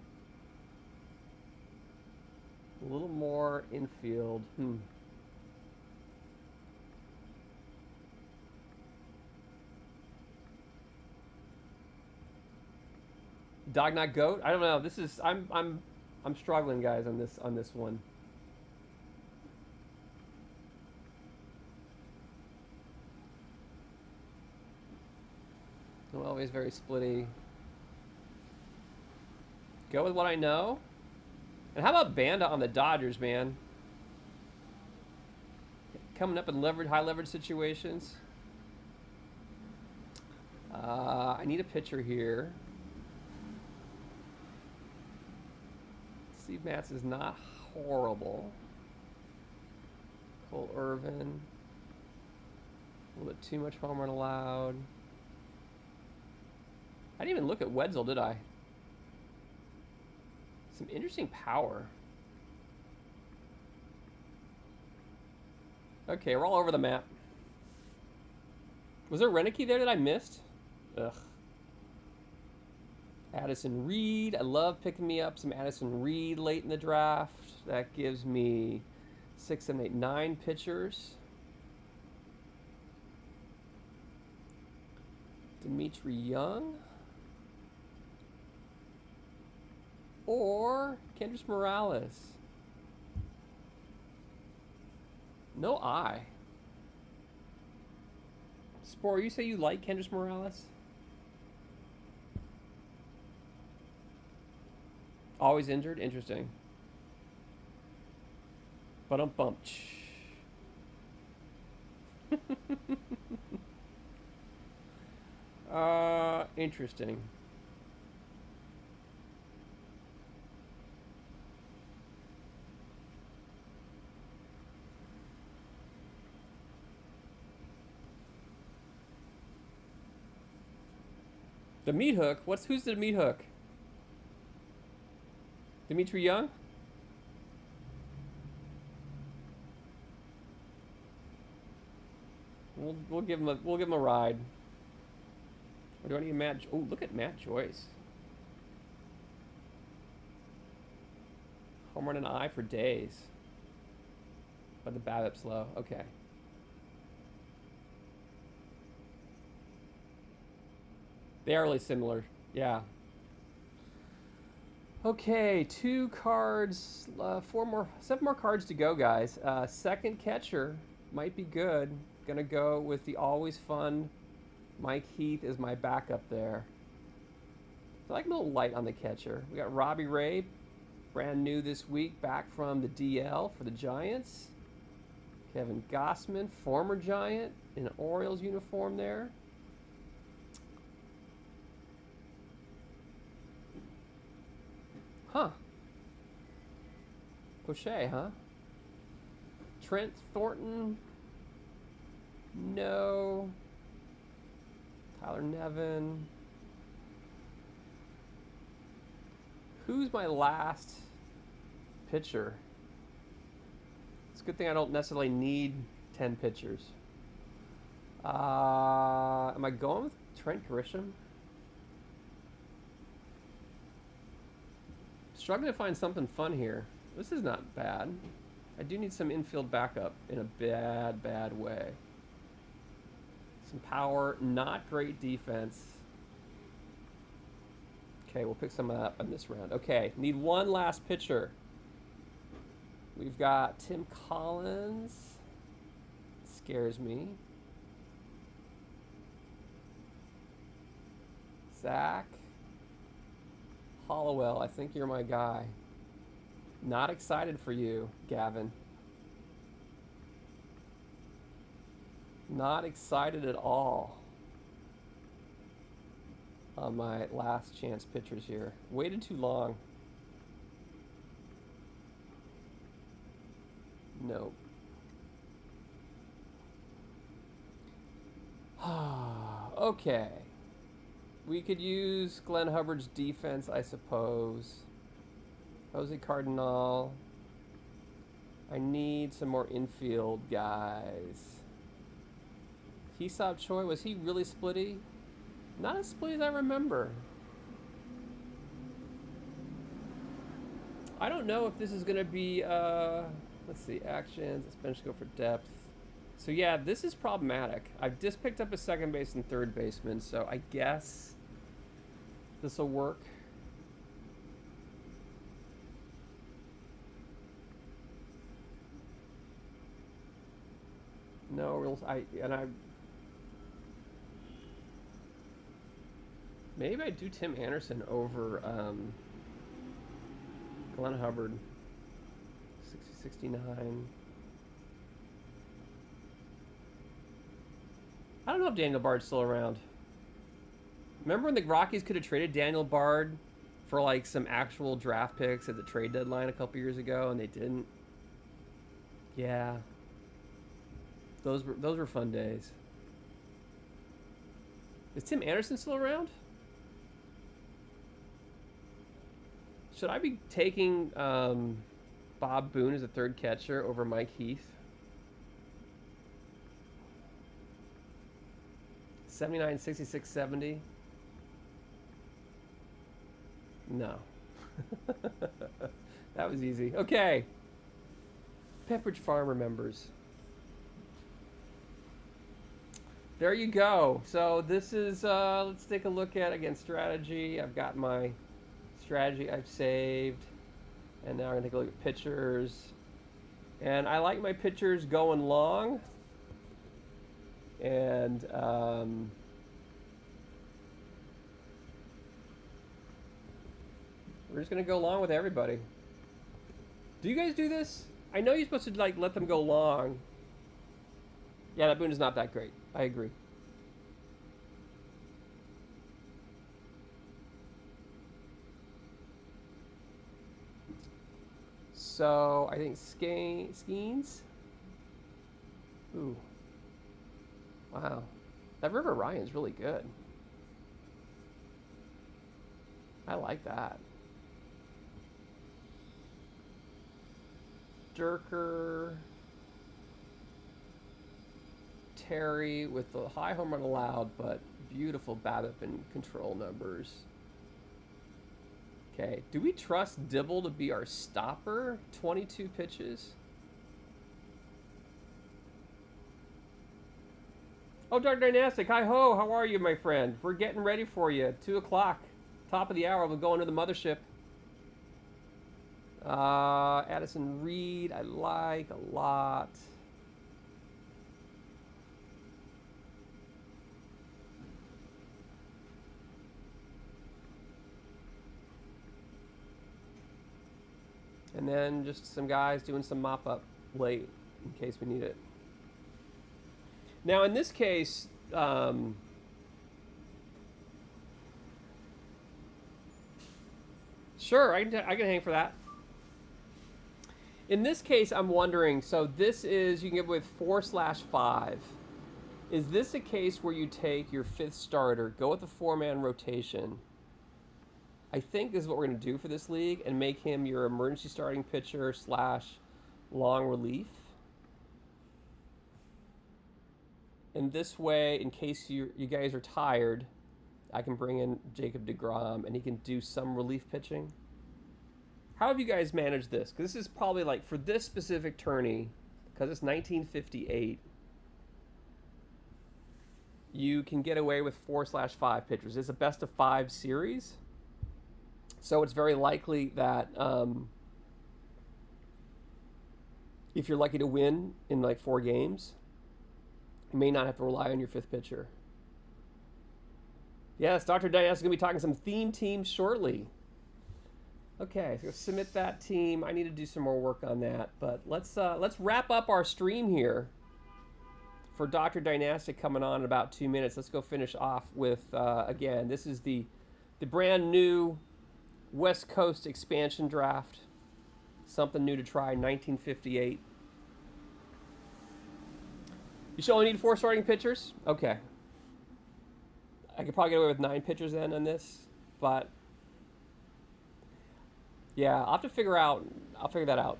A: A little more infield. Dog not goat? I don't know. This is I'm struggling, guys, on this one. I'm always very splitty. Go with what I know. And how about Banda on the Dodgers, man? Coming up in high leverage situations. I need a pitcher here. Steve Matz is not horrible. Cole Irvin. A little bit too much home run allowed. I didn't even look at Wetzel, did I? Some interesting power. Okay, we're all over the map. Was there Renicky there that I missed? Ugh. Addison Reed. I love picking me up some Addison Reed late in the draft. That gives me 6, 7, 8, 9 pitchers. Dimitri Young. Or Kendrys Morales. No I. Spore, you say you like Kendrys Morales? Always injured? Interesting. Bump. Interesting. The meat hook? Who's the meat hook? Dimitri Young? We'll give him a ride. Or do I need Matt? Oh, look at Matt Joyce. Home run and I for days. But the BABIP's low. Okay. They are really similar. Yeah. Okay, 2 cards, 7 more cards to go, guys. Second catcher might be good. Gonna go with the always fun Mike Heath as my backup there. I like a little light on the catcher. We got Robbie Ray, brand new this week, back from the DL for the Giants. Kevin Gossman, former Giant, in an Orioles uniform there. Huh. Poche, huh? Trent Thornton. No. Tyler Nevin. Who's my last pitcher? It's a good thing I don't necessarily need 10 pitchers. Am I going with Trent Grisham? Struggling to find something fun here. This is not bad. I do need some infield backup in a bad way. Some power, not great defense. Okay, we'll pick some up in this round. Okay, need one last pitcher. We've got Tim Collins. Scares me. Zach Hollowell, I think you're my guy. Not excited for you, Gavin. Not excited at all on my last chance pitchers here. Waited too long. Nope. Okay. We could use Glenn Hubbard's defense, I suppose. Jose Cardinal. I need some more infield guys. Hee-Seop Choi, was he really splitty? Not as splitty as I remember. I don't know if this is going to be, let's see, actions, let's bench go for depth. So yeah, this is problematic. I've just picked up a second base and third baseman, so I guess this will work. No, maybe I do Tim Anderson over Glenn Hubbard. 69. I don't know if Daniel Bard's still around. Remember when the Rockies could have traded Daniel Bard for like some actual draft picks at the trade deadline a couple years ago, and they didn't? Yeah. Those were fun days. Is Tim Anderson still around? Should I be taking Bob Boone as a third catcher over Mike Heath? 79, 66, 70. No. That was easy. Okay. Pepperidge Farm remembers. There you go. So this is, let's take a look at, again, strategy. I've got my strategy I've saved. And now I'm going to take a look at pictures. And I like my pictures going long. And we're just going to go long with everybody. Do you guys do this? I know you're supposed to like let them go long. Yeah, that boon is not that great. I agree. So I think Skeens. Ooh. Wow. That River Ryan's really good. I like that. Durker. Terry with the high home run allowed, but beautiful BABIP and control numbers. Okay, do we trust Dibble to be our stopper? 22 pitches. Oh, Dark Dynastic, hi ho, how are you, my friend? We're getting ready for you. 2 o'clock, top of the hour, we'll go into the mothership. Addison Reed, I like a lot. And then just some guys doing some mop-up late in case we need it. Now, in this case, sure, I can hang for that. In this case, I'm wondering, so this is, you can get with 4/5. Is this a case where you take your 5th starter, go with the 4-man rotation? I think this is what we're going to do for this league and make him your emergency starting pitcher / long relief. And this way, in case you guys are tired, I can bring in Jacob deGrom and he can do some relief pitching. How have you guys managed this? Because this is probably like, for this specific tourney, because it's 1958, you can get away with 4/5 pitchers. It's a best of 5 series. So it's very likely that if you're lucky to win in like 4 games, you may not have to rely on your 5th pitcher. Yes, Dr. Dias is going to be talking some theme teams shortly. Okay, so submit that team. I need to do some more work on that, but let's wrap up our stream here for Dr. Dynastic coming on in about 2 minutes. Let's go finish off with again. This is the brand new West Coast expansion draft. Something new to try, 1958. You should only need 4 starting pitchers? Okay. I could probably get away with 9 pitchers then on this, but yeah, I'll have to figure that out.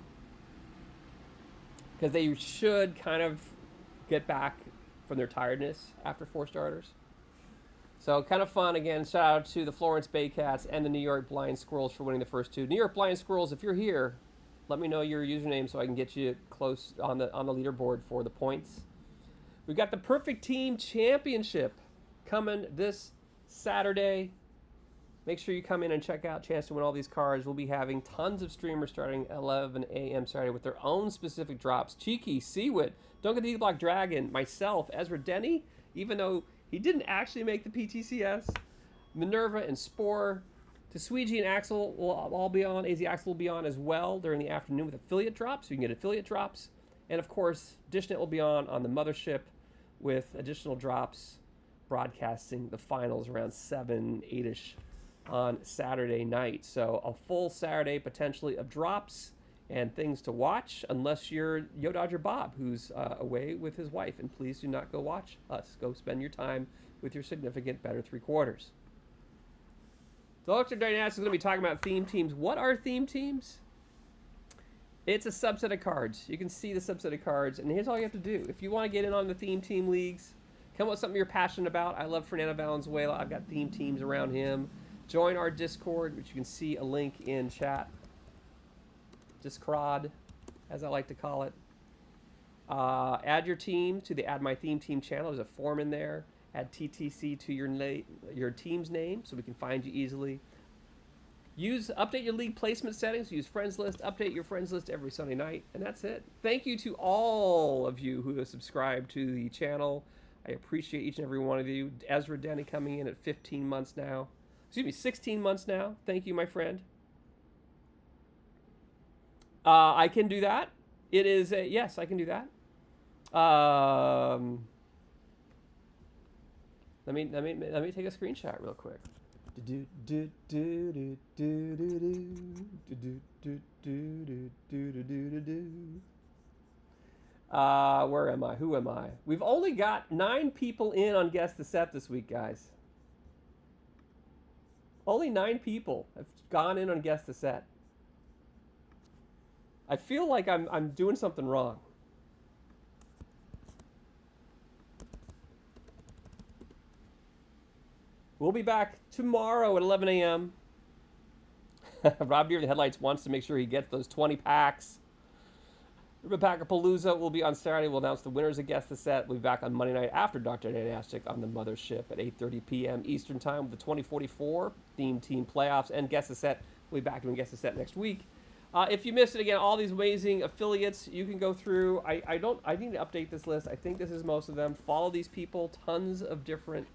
A: Because they should kind of get back from their tiredness after 4 starters. So kind of fun. Again, shout out to the Florence Baycats and the New York Blind Squirrels for winning the first 2. New York Blind Squirrels, if you're here, let me know your username so I can get you close on the leaderboard for the points. We've got the Perfect Team Championship coming this Saturday. Make sure you come in and check out Chance to Win all these cards. We'll be having tons of streamers starting 11 a.m. Saturday with their own specific drops. Cheeky, Seawit, Don't Get the Block Dragon, myself, Ezra Denny, even though he didn't actually make the PTCS, Minerva and Spore, Tsuiji and Axel will all be on. AZ Axel will be on as well during the afternoon with affiliate drops, so you can get affiliate drops. And of course, Dishnet will be on the mothership with additional drops, broadcasting the finals around 7, 8-ish on Saturday night. So a full Saturday potentially of drops and things to watch, unless you're Yo Dodger Bob, who's away with his wife. And please do not go watch us. Go spend your time with your significant better 3/4. Dr. Dynastic is going to be talking about theme teams. What are theme teams? It's a subset of cards. You can see the subset of cards, and here's all you have to do. If you want to get in on the theme team leagues, come up with something you're passionate about. I love Fernando Valenzuela. I've got theme teams around him. Join our Discord, which you can see a link in chat. Discord, as I like to call it. Add your team to the Add My Theme Team channel. There's a form in there. Add TTC to your team's name so we can find you easily. Update your league placement settings. Use friends list. Update your friends list every Sunday night, and that's it. Thank you to all of you who have subscribed to the channel. I appreciate each and every one of you. Ezra Denny coming in at 15 months now. Excuse me, 16 months now. Thank you, my friend. I can do that. It is yes, I can do that. Let me take a screenshot real quick. Where am I? Who am I? We've only got 9 people in on Guess the Set this week, guys. Only 9 people have gone in on Guess the Set. I feel like I'm doing something wrong. We'll be back tomorrow at 11 a.m. Rob Beer of the Headlights wants to make sure he gets those 20 packs. Urban Packapalooza will be on Saturday. We'll announce the winners of Guess the Set. We'll be back on Monday night after Dr. Dynastic on the Mothership at 8:30 p.m. Eastern Time with the 2044 Theme Team Playoffs and Guess the Set. We'll be back doing Guess the Set next week. If you missed it, again, all these amazing affiliates, you can go through. I need to update this list. I think this is most of them. Follow these people. Tons of different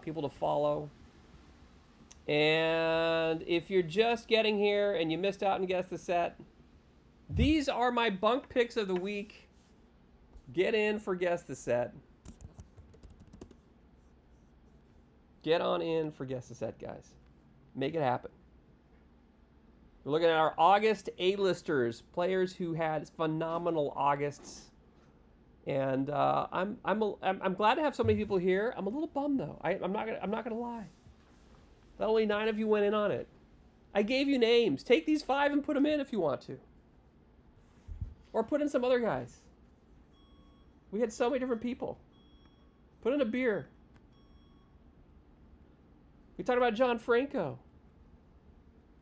A: people to follow. And if you're just getting here and you missed out and Guess the Set, these are my bunk picks of the week. Get in for Guess the Set. Get on in for Guess the Set, guys. Make it happen. We're looking at our August A-listers, players who had phenomenal Augusts. And I'm glad to have so many people here. I'm a little bummed though. I'm not gonna lie. That only 9 of you went in on it. I gave you names. Take these 5 and put them in if you want to, or put in some other guys. We had so many different people. Put in a beer. We talked about John Franco.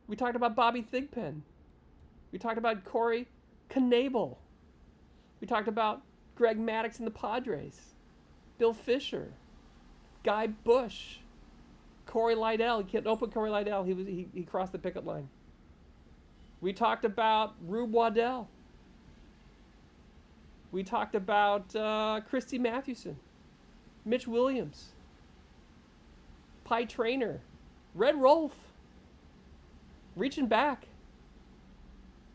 A: We talked about Bobby Thigpen. We talked about Corey Knebel. We talked about Greg Maddux and the Padres. Bill Fisher. Guy Bush. Corey Lidell. Don't put Corey Lidell. He crossed the picket line. We talked about Rube Waddell. We talked about Christy Mathewson. Mitch Williams. Pie Trainer. Red Rolf. Reaching back.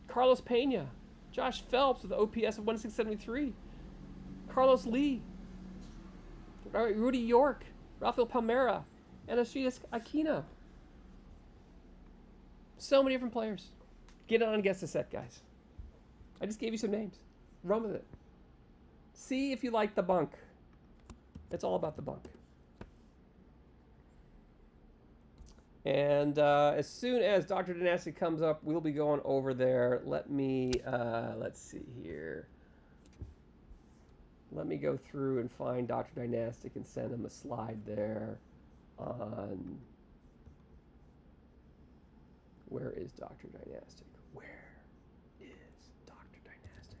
A: Carlos Pena. Josh Phelps with the OPS of 1673. Carlos Lee. Rudy York. Rafael Palmeira. And Aristides Aquino. So many different players. Get on and Guess the Set, guys. I just gave you some names. Run with it. See if you like the bunk. It's all about the bunk. And as soon as Dr. Dynastic comes up, we'll be going over there. Let's see here. Let me go through and find Dr. Dynastic and send him a slide there on... Where is Dr. Dynastic? Where is Dr. Dynastic?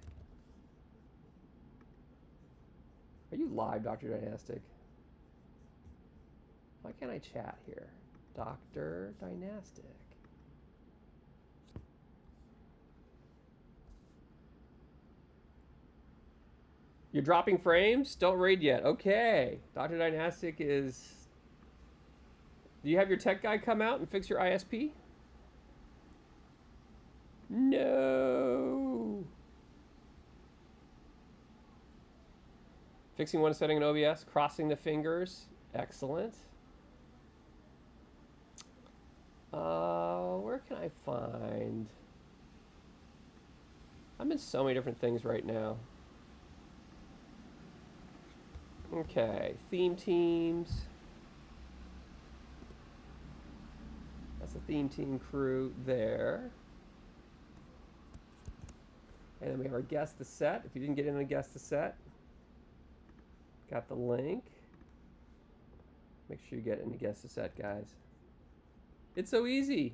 A: Are you live, Dr. Dynastic? Why can't I chat here? Dr. Dynastic. You're dropping frames? Don't raid yet. Okay. Dr. Dynastic is... Do you have your tech guy come out and fix your ISP? No. Fixing one setting in OBS. Crossing the fingers. Excellent. Where can I find... I'm in so many different things right now. Okay, theme teams. That's the theme team crew there. And then we have our Guess the Set. If you didn't get in on Guess the Set, got the link. Make sure you get in to Guess the Set, guys. It's so easy.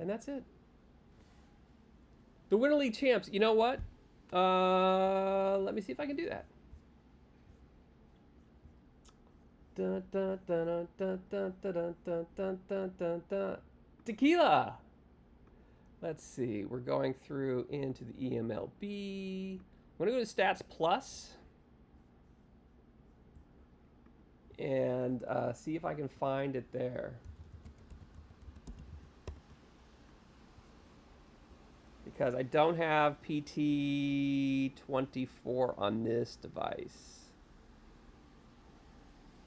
A: And that's it. The Winter League champs. You know what? Let me see if I can do that. Dun, dun, dun, dun, dun, dun, dun, dun, dun, dun, dun. Tequila. Let's see. We're going through into the EMLB. I'm going to go to Stats Plus and see if I can find it there. Because I don't have PT24 on this device.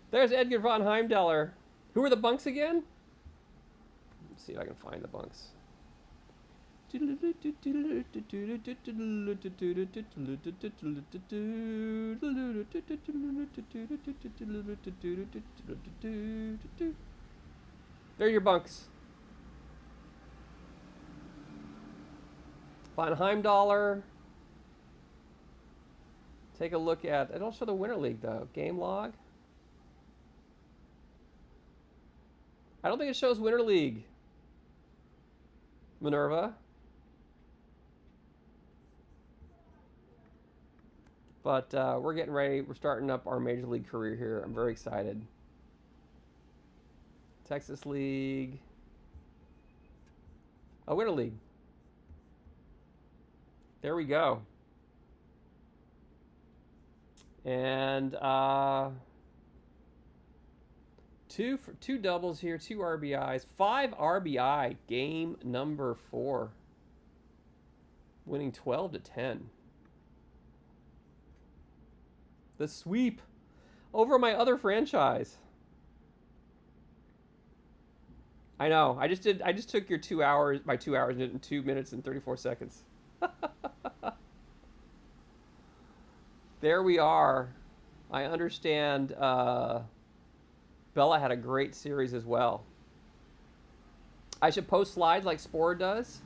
A: There's Edgar von Heimdallr. Who are the bunks again? Let's see if I can find the bunks. They're your bunks. Von Heimdallr. Take a look at. I don't show the Winter League though. Game log. I don't think it shows Winter League. Minerva. But we're getting ready. We're starting up our Major League career here. I'm very excited. Texas League. Oh, Winter League. There we go. And two doubles here, 2 RBIs, 5 RBI, game number 4. Winning 12-10. The sweep over my other franchise. I know. I just took your 2 hours, my 2 hours, and did it in 2 minutes and 34 seconds. There we are. I understand Bella had a great series as well. I should post slides like Spore does.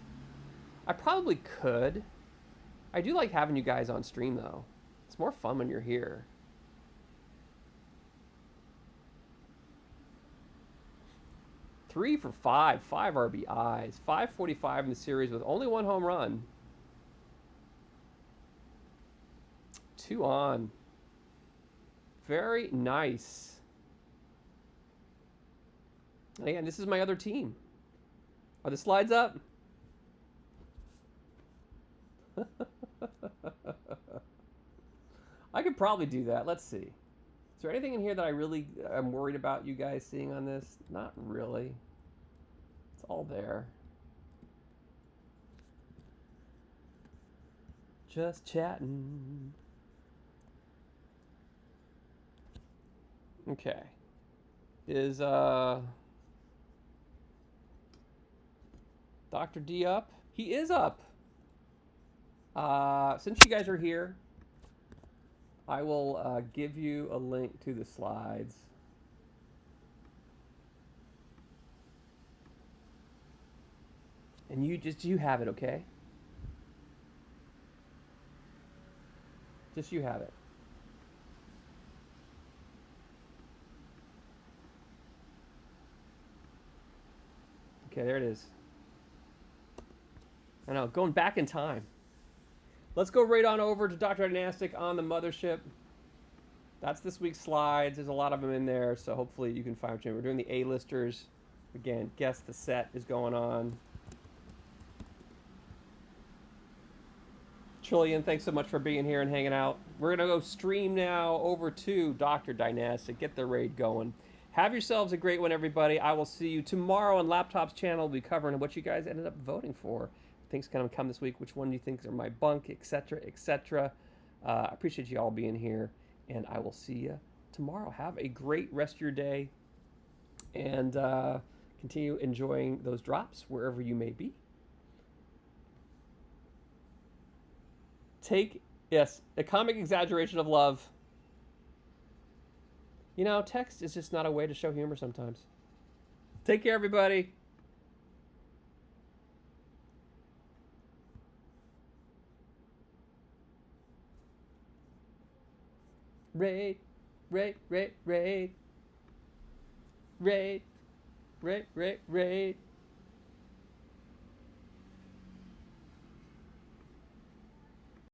A: I probably could. I do like having you guys on stream though. It's more fun when you're here. Three for 5 RBIs, 545 in the series with only 1 home run. 2 on. Very nice. And again, this is my other team. Are the slides up? I could probably do that. Let's see. Is there anything in here that I'm worried about you guys seeing on this? Not really. It's all there. Just chatting. Okay. Is Dr. D up? He is up. Since you guys are here, I will give you a link to the slides. And you have it, okay? Just you have it. Okay, there it is. I know, going back in time. Let's go right on over to Dr. Dynastic on the mothership. That's this week's slides. There's a lot of them in there, so hopefully you can find them. We're doing the A-listers. Again, guess the set is going on. Trillion, thanks so much for being here and hanging out. We're going to go stream now over to Dr. Dynastic. Get the raid going. Have yourselves a great one, everybody. I will see you tomorrow on Laptop's channel. We'll be covering what you guys ended up voting for. Things going to come this week. Which one do you think are my bunk, etc., etc. I appreciate you all being here, and I will see you tomorrow. Have a great rest of your day, and continue enjoying those drops wherever you may be. Yes, a comic exaggeration of love. You know, text is just not a way to show humor sometimes. Take care, everybody. Raid, raid, raid, raid. Raid, raid, raid, raid.